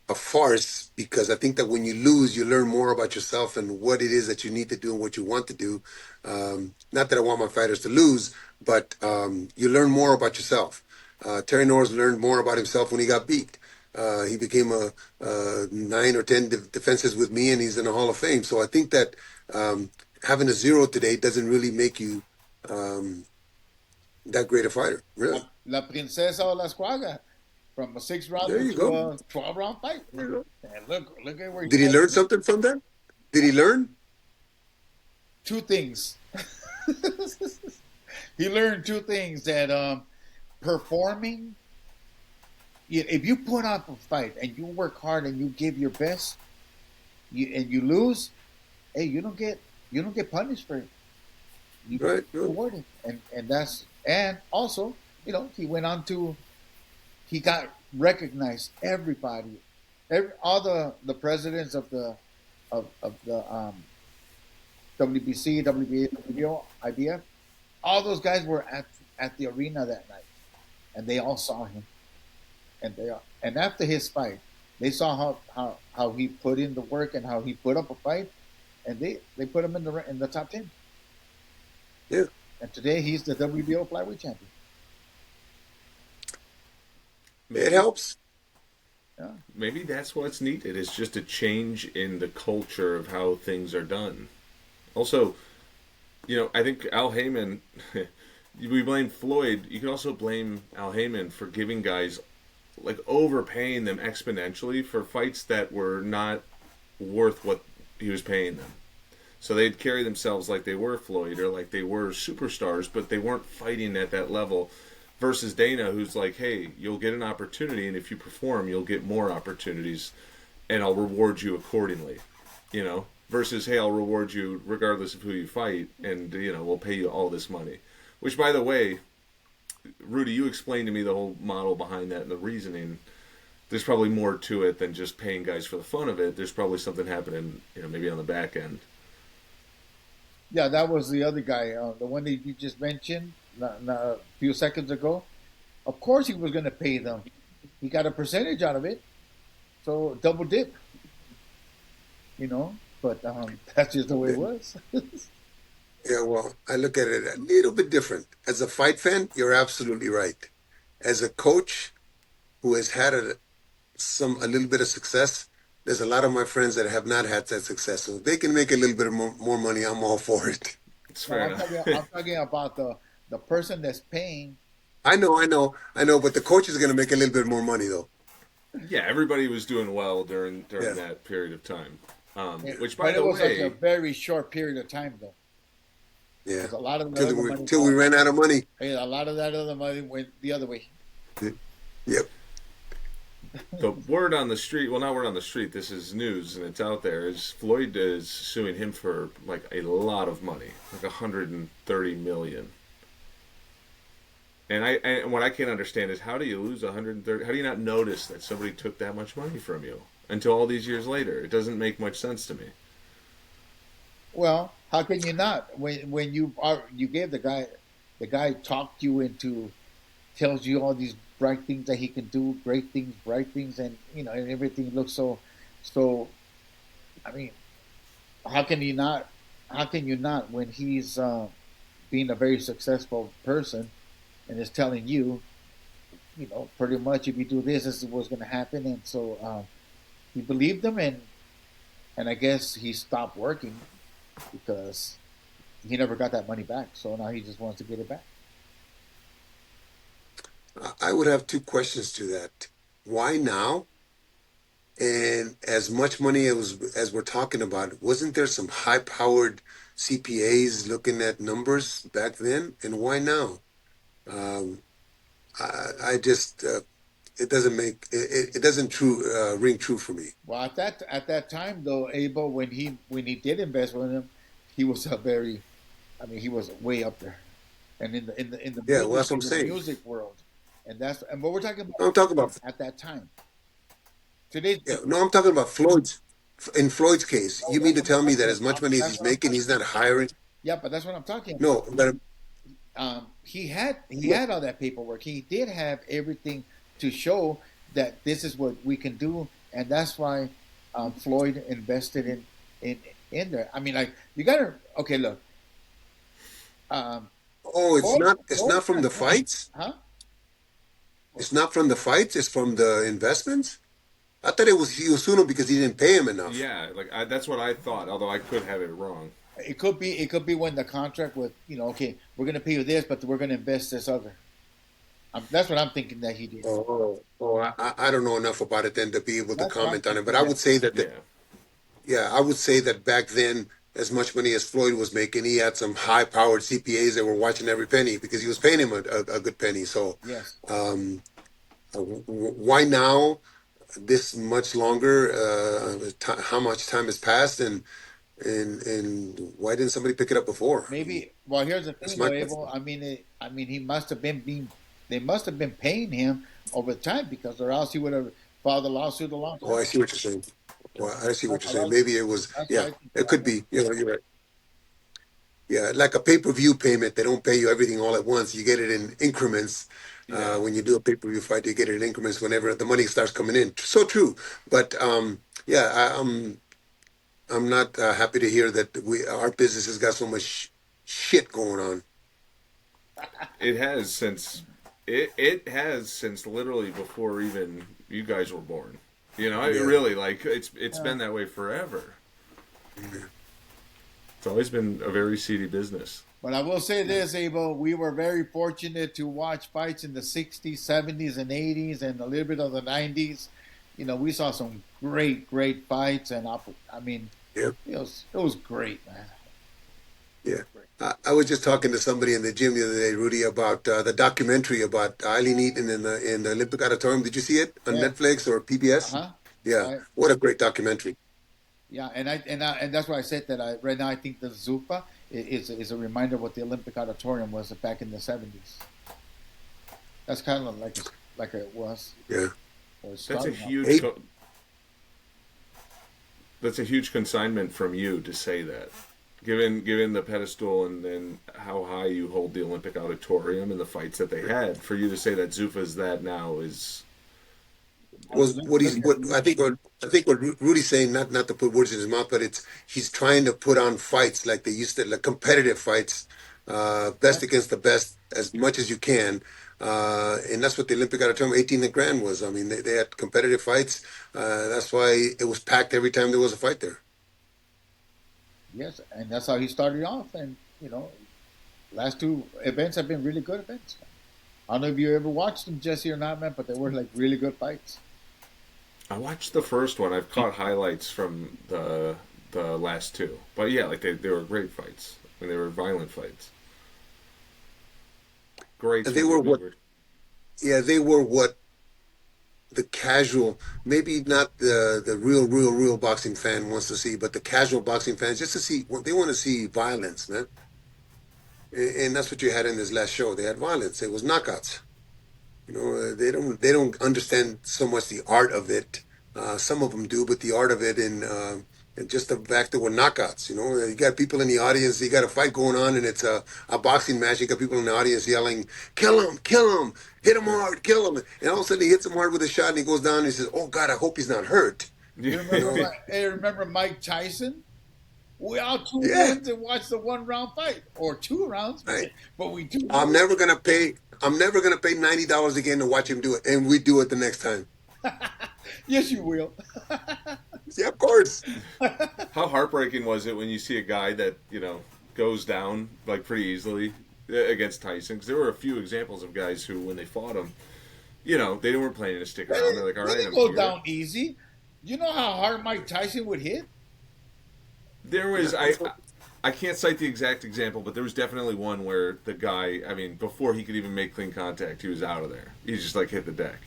Speaker 3: a farce because I think that when you lose, you learn more about yourself and what it is that you need to do and what you want to do. Not that I want my fighters to lose, but you learn more about yourself. Terry Norris learned more about himself when he got beat. He became a 9 or 10 defenses with me, and he's in the Hall of Fame. So I think that having a zero today doesn't really make you um, that great a fighter, really.
Speaker 1: La Princesa o la Squaga, from a six
Speaker 3: There
Speaker 1: rounder
Speaker 3: you
Speaker 1: to
Speaker 3: go.
Speaker 1: a 12 round fight.
Speaker 3: There you go.
Speaker 1: And look at where he's
Speaker 3: Did he
Speaker 1: at
Speaker 3: learn
Speaker 1: today.
Speaker 3: something from that? Did he learn?
Speaker 1: Two things. He learned two things that performing. If you put up a fight and you work hard and you give your best, and you lose, hey, you don't get punished for it. You get
Speaker 3: Right. Good.
Speaker 1: rewarded, and also, he went on to he got recognized. Everybody, all the presidents of the WBC, WBA, WBO, IBF, all those guys were at the arena that night, and they all saw him. And after his fight, they saw how he put in the work and how he put up a fight, and they put him in the top 10.
Speaker 3: Yeah.
Speaker 1: And today he's the WBO flyweight champion.
Speaker 3: It
Speaker 2: Maybe
Speaker 3: helps.
Speaker 1: Yeah,
Speaker 2: maybe that's what's needed is just a change in the culture of how things are done. Also, I think Al Heyman. We blame Floyd. You can also blame Al Heyman for giving guys like overpaying them exponentially for fights that were not worth what he was paying them. So they'd carry themselves like they were Floyd or like they were superstars, but they weren't fighting at that level. Versus Dana, who's like, hey, you'll get an opportunity, and if you perform, you'll get more opportunities, and I'll reward you accordingly. Versus, hey, I'll reward you regardless of who you fight, and we'll pay you all this money. Which, by the way, Rudy, you explained to me the whole model behind that and the reasoning. There's probably more to it than just paying guys for the fun of it. There's probably something happening, maybe on the back end.
Speaker 1: yeah. That was the other guy, the one that you just mentioned a few seconds ago. Of course, he was going to pay them. He got a percentage out of it, so double dip. But that's just the way it was.
Speaker 3: Yeah, well, I look at it a little bit different. As a fight fan, you're absolutely right. As a coach who has had a little bit of success, there's a lot of my friends that have not had that success. So if they can make a little bit more money, I'm all for it.
Speaker 2: It's
Speaker 1: No,
Speaker 2: fair
Speaker 1: I'm talking. I'm
Speaker 2: enough.
Speaker 1: talking about the person that's paying.
Speaker 3: I know, but the coach is going to make a little bit more money though.
Speaker 2: Yeah, everybody was doing well during
Speaker 3: Yeah,
Speaker 2: that period of time. Which, by
Speaker 1: But it
Speaker 2: the
Speaker 1: was like a
Speaker 2: way,
Speaker 1: very short period of time, though,
Speaker 3: yeah.
Speaker 1: because a lot of the
Speaker 3: Till
Speaker 1: other
Speaker 3: we
Speaker 1: money,
Speaker 3: till we ran out of money.
Speaker 1: a lot of that other money went the other way.
Speaker 3: Yep.
Speaker 2: the word on the street, well, not word on the street, this is news and it's out there, is Floyd is suing him for like a lot of money, like 130 million. And what I can't understand is how do you lose 130? How do you not notice that somebody took that much money from you until all these years later? It doesn't make much sense to me.
Speaker 1: Well, how can you not when you gave the guy talked you into tells you all these bright things that he can do, great things, bright things, and everything looks so. I mean, how can you not? How can you not when he's being a very successful person? and it's telling you, pretty much if you do this, this is what's going to happen. And so he believed them, and I guess he stopped working because he never got that money back. So now he just wants to get it back.
Speaker 3: I would have two questions to that. Why now? And as much money as we're talking about, wasn't there some high-powered CPAs looking at numbers back then? And why now? Um, I just it doesn't make it doesn't true ring true for me.
Speaker 1: Well, at that time though, Abel, when he did invest with him, he was a very, I mean, he was way up there, and in the
Speaker 3: Yeah, well,
Speaker 1: music
Speaker 3: that's what I'm saying.
Speaker 1: world, and what we're talking about
Speaker 3: I'm talking about
Speaker 1: at that time. Today,
Speaker 3: yeah, no, I'm talking about Floyd's. In Floyd's case,
Speaker 1: oh,
Speaker 3: you mean
Speaker 1: that's
Speaker 3: to
Speaker 1: what I'm
Speaker 3: tell me that
Speaker 1: talking
Speaker 3: as much
Speaker 1: about.
Speaker 3: money as
Speaker 1: That's
Speaker 3: he's
Speaker 1: what I'm
Speaker 3: making,
Speaker 1: talking
Speaker 3: he's not
Speaker 1: about.
Speaker 3: hiring?
Speaker 1: Yeah, but that's what I'm talking about.
Speaker 3: No, but
Speaker 1: He
Speaker 3: no.
Speaker 1: had all that paperwork. He did have everything to show that this is what we can do, and that's why Floyd invested in there. I mean, like you gotta okay. Look, um,
Speaker 3: Oh, it's
Speaker 1: Floyd
Speaker 3: not from
Speaker 1: had
Speaker 3: the
Speaker 1: money,
Speaker 3: fights.
Speaker 1: huh?
Speaker 3: It's not from the fights. It's from the investments. I thought it was Osuna because he didn't pay him enough.
Speaker 2: Yeah, like that's what I thought. Although I could have it wrong.
Speaker 1: It could be when the contract with okay, we're gonna pay you this, but we're gonna invest this other. That's what I'm thinking that he did.
Speaker 3: I don't know enough about it then to be able to
Speaker 1: That's what I'm
Speaker 3: comment on it. But
Speaker 1: thinking
Speaker 3: I
Speaker 1: that
Speaker 3: would say that,
Speaker 2: Yeah,
Speaker 3: yeah, I would say that back then, as much money as Floyd was making, he had some high-powered CPAs that were watching every penny because he was paying him a good penny. So,
Speaker 1: yes.
Speaker 3: um, why now? This much longer? How much time has passed, and why didn't somebody pick it up before? I mean,
Speaker 1: Maybe. Well, here's the
Speaker 3: that's
Speaker 1: thing,
Speaker 3: my
Speaker 1: though,
Speaker 3: question.
Speaker 1: Abel. I mean, he must have been being. They must have been paying him over time because, or else he would have filed a lawsuit a long
Speaker 3: Oh,
Speaker 1: time
Speaker 3: I
Speaker 1: ago.
Speaker 3: see what you're saying.
Speaker 1: You
Speaker 3: Well,
Speaker 1: know,
Speaker 3: I see what
Speaker 1: that's
Speaker 3: you're
Speaker 1: what I,
Speaker 3: saying. Maybe it was,
Speaker 1: that's what
Speaker 3: yeah,
Speaker 1: I think
Speaker 3: it could
Speaker 1: happened.
Speaker 3: be. You're right. Yeah, like a pay-per-view payment, they don't pay you everything all at once. You get it in increments.
Speaker 2: yeah.
Speaker 3: When you do a pay-per-view fight, you get it in increments whenever the money starts coming in. So true. But yeah, I'm not happy to hear that our business has got so much shit going on.
Speaker 2: It has since it has since literally before even you guys were born. It
Speaker 3: Yeah.
Speaker 2: really like it's
Speaker 1: Yeah.
Speaker 2: been that way forever. It's always been a very seedy business.
Speaker 1: But I will say this, Abel, we were very fortunate to watch fights in the 60s, 70s, and 80s, and a little bit of the 90s. We saw some great, great fights, and I mean,
Speaker 3: Yeah.
Speaker 1: it was great, man. It
Speaker 3: Yeah.
Speaker 1: was great.
Speaker 3: I was just talking to somebody in the gym the other day, Rudy, about the documentary about Eileen Eaton in the Olympic Auditorium. Did you see it on
Speaker 1: Yeah.
Speaker 3: Netflix or
Speaker 1: Uh
Speaker 3: PBS?
Speaker 1: huh.
Speaker 3: Yeah.
Speaker 1: Right.
Speaker 3: What a great documentary.
Speaker 1: Yeah, and that's why I said that right now I think the Zuffa is a reminder of what the Olympic Auditorium was back in the 70s. That's kind of like it was
Speaker 3: Yeah.
Speaker 1: or it's
Speaker 2: That's a
Speaker 1: starting out.
Speaker 2: huge
Speaker 3: Hey,
Speaker 2: co- that's a huge consignment from you to say that. Given the pedestal and how high you hold the Olympic auditorium and the fights that they had, for you to say that Zuffa's that now is
Speaker 3: was
Speaker 1: Look,
Speaker 3: what
Speaker 1: look
Speaker 3: he's
Speaker 1: at
Speaker 3: what I think what Rudy's saying, not to put words in his mouth, but it's he's trying to put on fights like they used to, like competitive fights, best
Speaker 1: that.
Speaker 3: against the best as much as you can. And that's what the Olympic Auditorium 18 grand was. I mean, they had competitive fights. That's why it was packed every time there was a fight there.
Speaker 1: Yes, and that's how he started off. And last two events have been really good events. I don't know if you ever watched them, Jesse, or not, man, but they were like really good fights.
Speaker 2: I watched the first one. I've caught highlights from the last two. But yeah, like they were great fights. I mean, they were violent fights. Great
Speaker 3: And they were
Speaker 2: movie.
Speaker 3: what, yeah, they were what the casual, maybe not the real boxing fan wants to see, but the casual boxing fans just to see, they want to see violence, man. And that's what you had in this last show. They had violence. It was knockouts. They don't understand so much the art of it. Some of them do, but the art of it and just the fact that we're knockouts. You got people in the audience. You got a fight going on, and it's a boxing match. You got people in the audience yelling, kill him, hit him hard, kill him." And all of a sudden, he hits him hard with a shot, and he goes down. And he says, "Oh God, I hope he's not hurt."
Speaker 1: You
Speaker 3: You
Speaker 1: remember,
Speaker 3: know?
Speaker 1: hey, remember Mike Tyson? We all tuned
Speaker 3: Yeah.
Speaker 1: in to watch the 1 round fight or 2 rounds,
Speaker 3: I,
Speaker 1: but we tuned
Speaker 3: I'm
Speaker 1: in.
Speaker 3: never gonna pay. I'm never gonna pay $90 again to watch him do it, and we do it the next time.
Speaker 1: Yes, you will.
Speaker 3: Yeah, of course.
Speaker 2: How heartbreaking was it when you see a guy that goes down like pretty easily against Tyson? Because there were a few examples of guys who, when they fought him, they weren't planning to stick around. They're like, all
Speaker 1: They
Speaker 2: right,
Speaker 1: didn't
Speaker 2: I'm
Speaker 1: go
Speaker 2: here.
Speaker 1: down easy. You know how hard Mike Tyson would hit?
Speaker 2: There
Speaker 3: Yeah,
Speaker 2: was I can't cite the exact example, but there was definitely one where the guy, I mean, before he could even make clean contact, he was out of there. He just like hit the deck.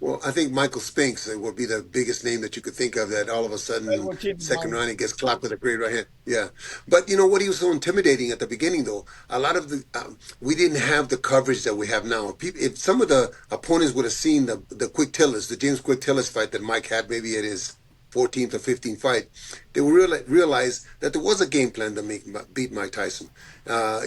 Speaker 3: well, I think Michael Spinks would be the biggest name that you could think of that all of a
Speaker 1: That's
Speaker 3: sudden,
Speaker 1: what came to
Speaker 3: second
Speaker 1: mind.
Speaker 3: round, he gets clapped with a great right hand. Yeah. But you know what? He was so intimidating at the beginning, though. A lot of we didn't have the coverage that we have now. If some of the opponents would have seen the Quick Tillis, the James Quick Tillis fight that Mike had maybe at his 14th or 15th fight, they would realize that there was a game plan to beat Mike Tyson.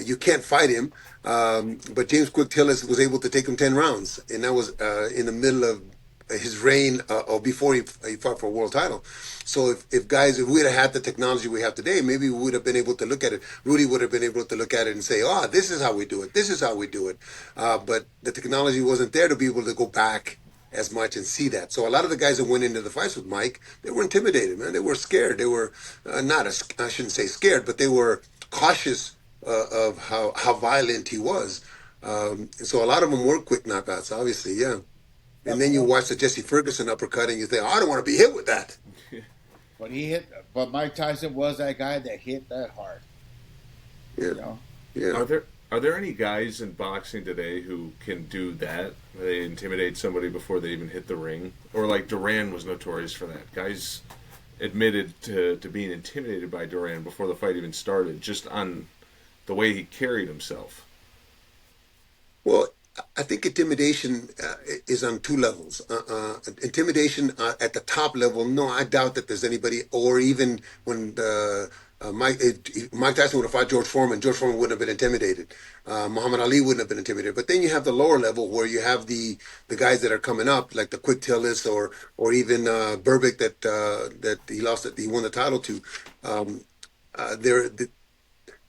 Speaker 3: You can't fight him, but James Quick Tillis was able to take him 10 rounds, and that was in the middle of his reign or before he fought for a world title. So if we'd have had the technology we have today, maybe we would have been able to look at it. Rudy would have been able to look at it and say, "Oh, this is how we do it. This is how we do it." But the technology wasn't there to be able to go back as much and see that. So a lot of the guys that went into the fights with Mike, they were intimidated, man. They were scared. They were not, I shouldn't say scared, but they were cautious of how violent he was. So a lot of them were quick knockouts, obviously, yeah.
Speaker 1: Yeah,
Speaker 3: And then you watch the Jesse Ferguson uppercut and you think, oh, I don't want to be hit with that.
Speaker 1: but he hit. But Mike Tyson was that guy that hit that hard.
Speaker 3: Yeah,
Speaker 1: You know.
Speaker 3: yeah.
Speaker 2: Are there any guys in boxing today who can do that? They intimidate somebody before they even hit the ring, or like Duran was notorious for that. Guys admitted to being intimidated by Duran before the fight even started, just on the way he carried himself.
Speaker 3: Well, I think intimidation is on two levels. Intimidation at the top level, no, I doubt that there's anybody, or even when Mike Tyson would have fought George Foreman wouldn't have been intimidated. Muhammad Ali wouldn't have been intimidated. But then you have the lower level where you have the guys that are coming up, like the Quick Tillis or even Burbick that he won the title to. They're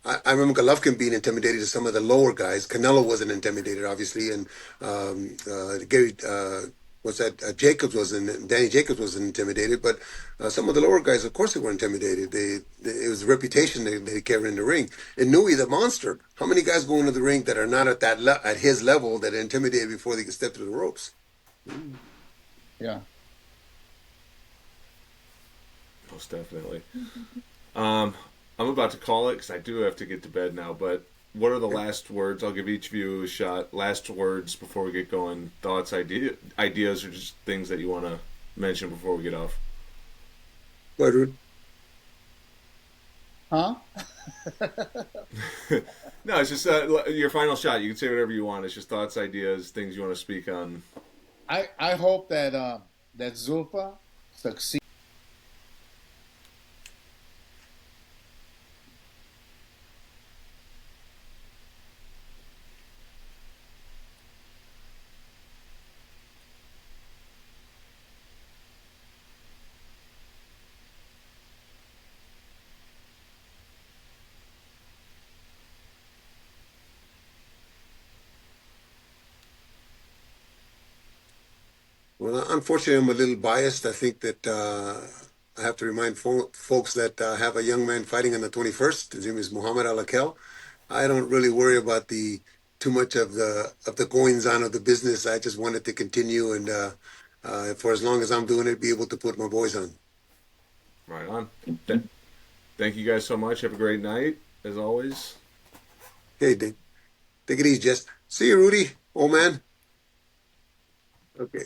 Speaker 3: I remember Golovkin being intimidated to some of the lower guys. Canelo wasn't intimidated, obviously, and Gary, what's that? Danny Jacobs wasn't intimidated, but some of the lower guys, of course, they were intimidated. It was a reputation they carried in the ring. And Nui, the monster, how many guys go into the ring that are not at his level that are intimidated before they can step through the ropes?
Speaker 1: Yeah.
Speaker 2: Most definitely. I'm about to call it because I do have to get to bed now. But what are the last words? I'll give each of you a shot. Last words before we get going. Thoughts, ideas, or just things that you want to mention before we get off.
Speaker 3: Go ahead, Rude.
Speaker 1: Huh?
Speaker 2: No, it's just your final shot. You can say whatever you want. It's just thoughts, ideas, things you want to speak on.
Speaker 1: I hope that that Zuffa succeeds.
Speaker 3: Well, unfortunately, I'm a little biased. I think that I have to remind folks that have a young man fighting on the 21st. His name is Muhammad Alakel. I don't really worry about the too much of the goings on of the business. I just want it to continue, and for as long as I'm doing it, be able to put my boys on.
Speaker 2: Right on. Thank you guys so much. Have a great night, as always.
Speaker 3: Okay, take it easy, Jess. See you, Rudy, old man. Okay.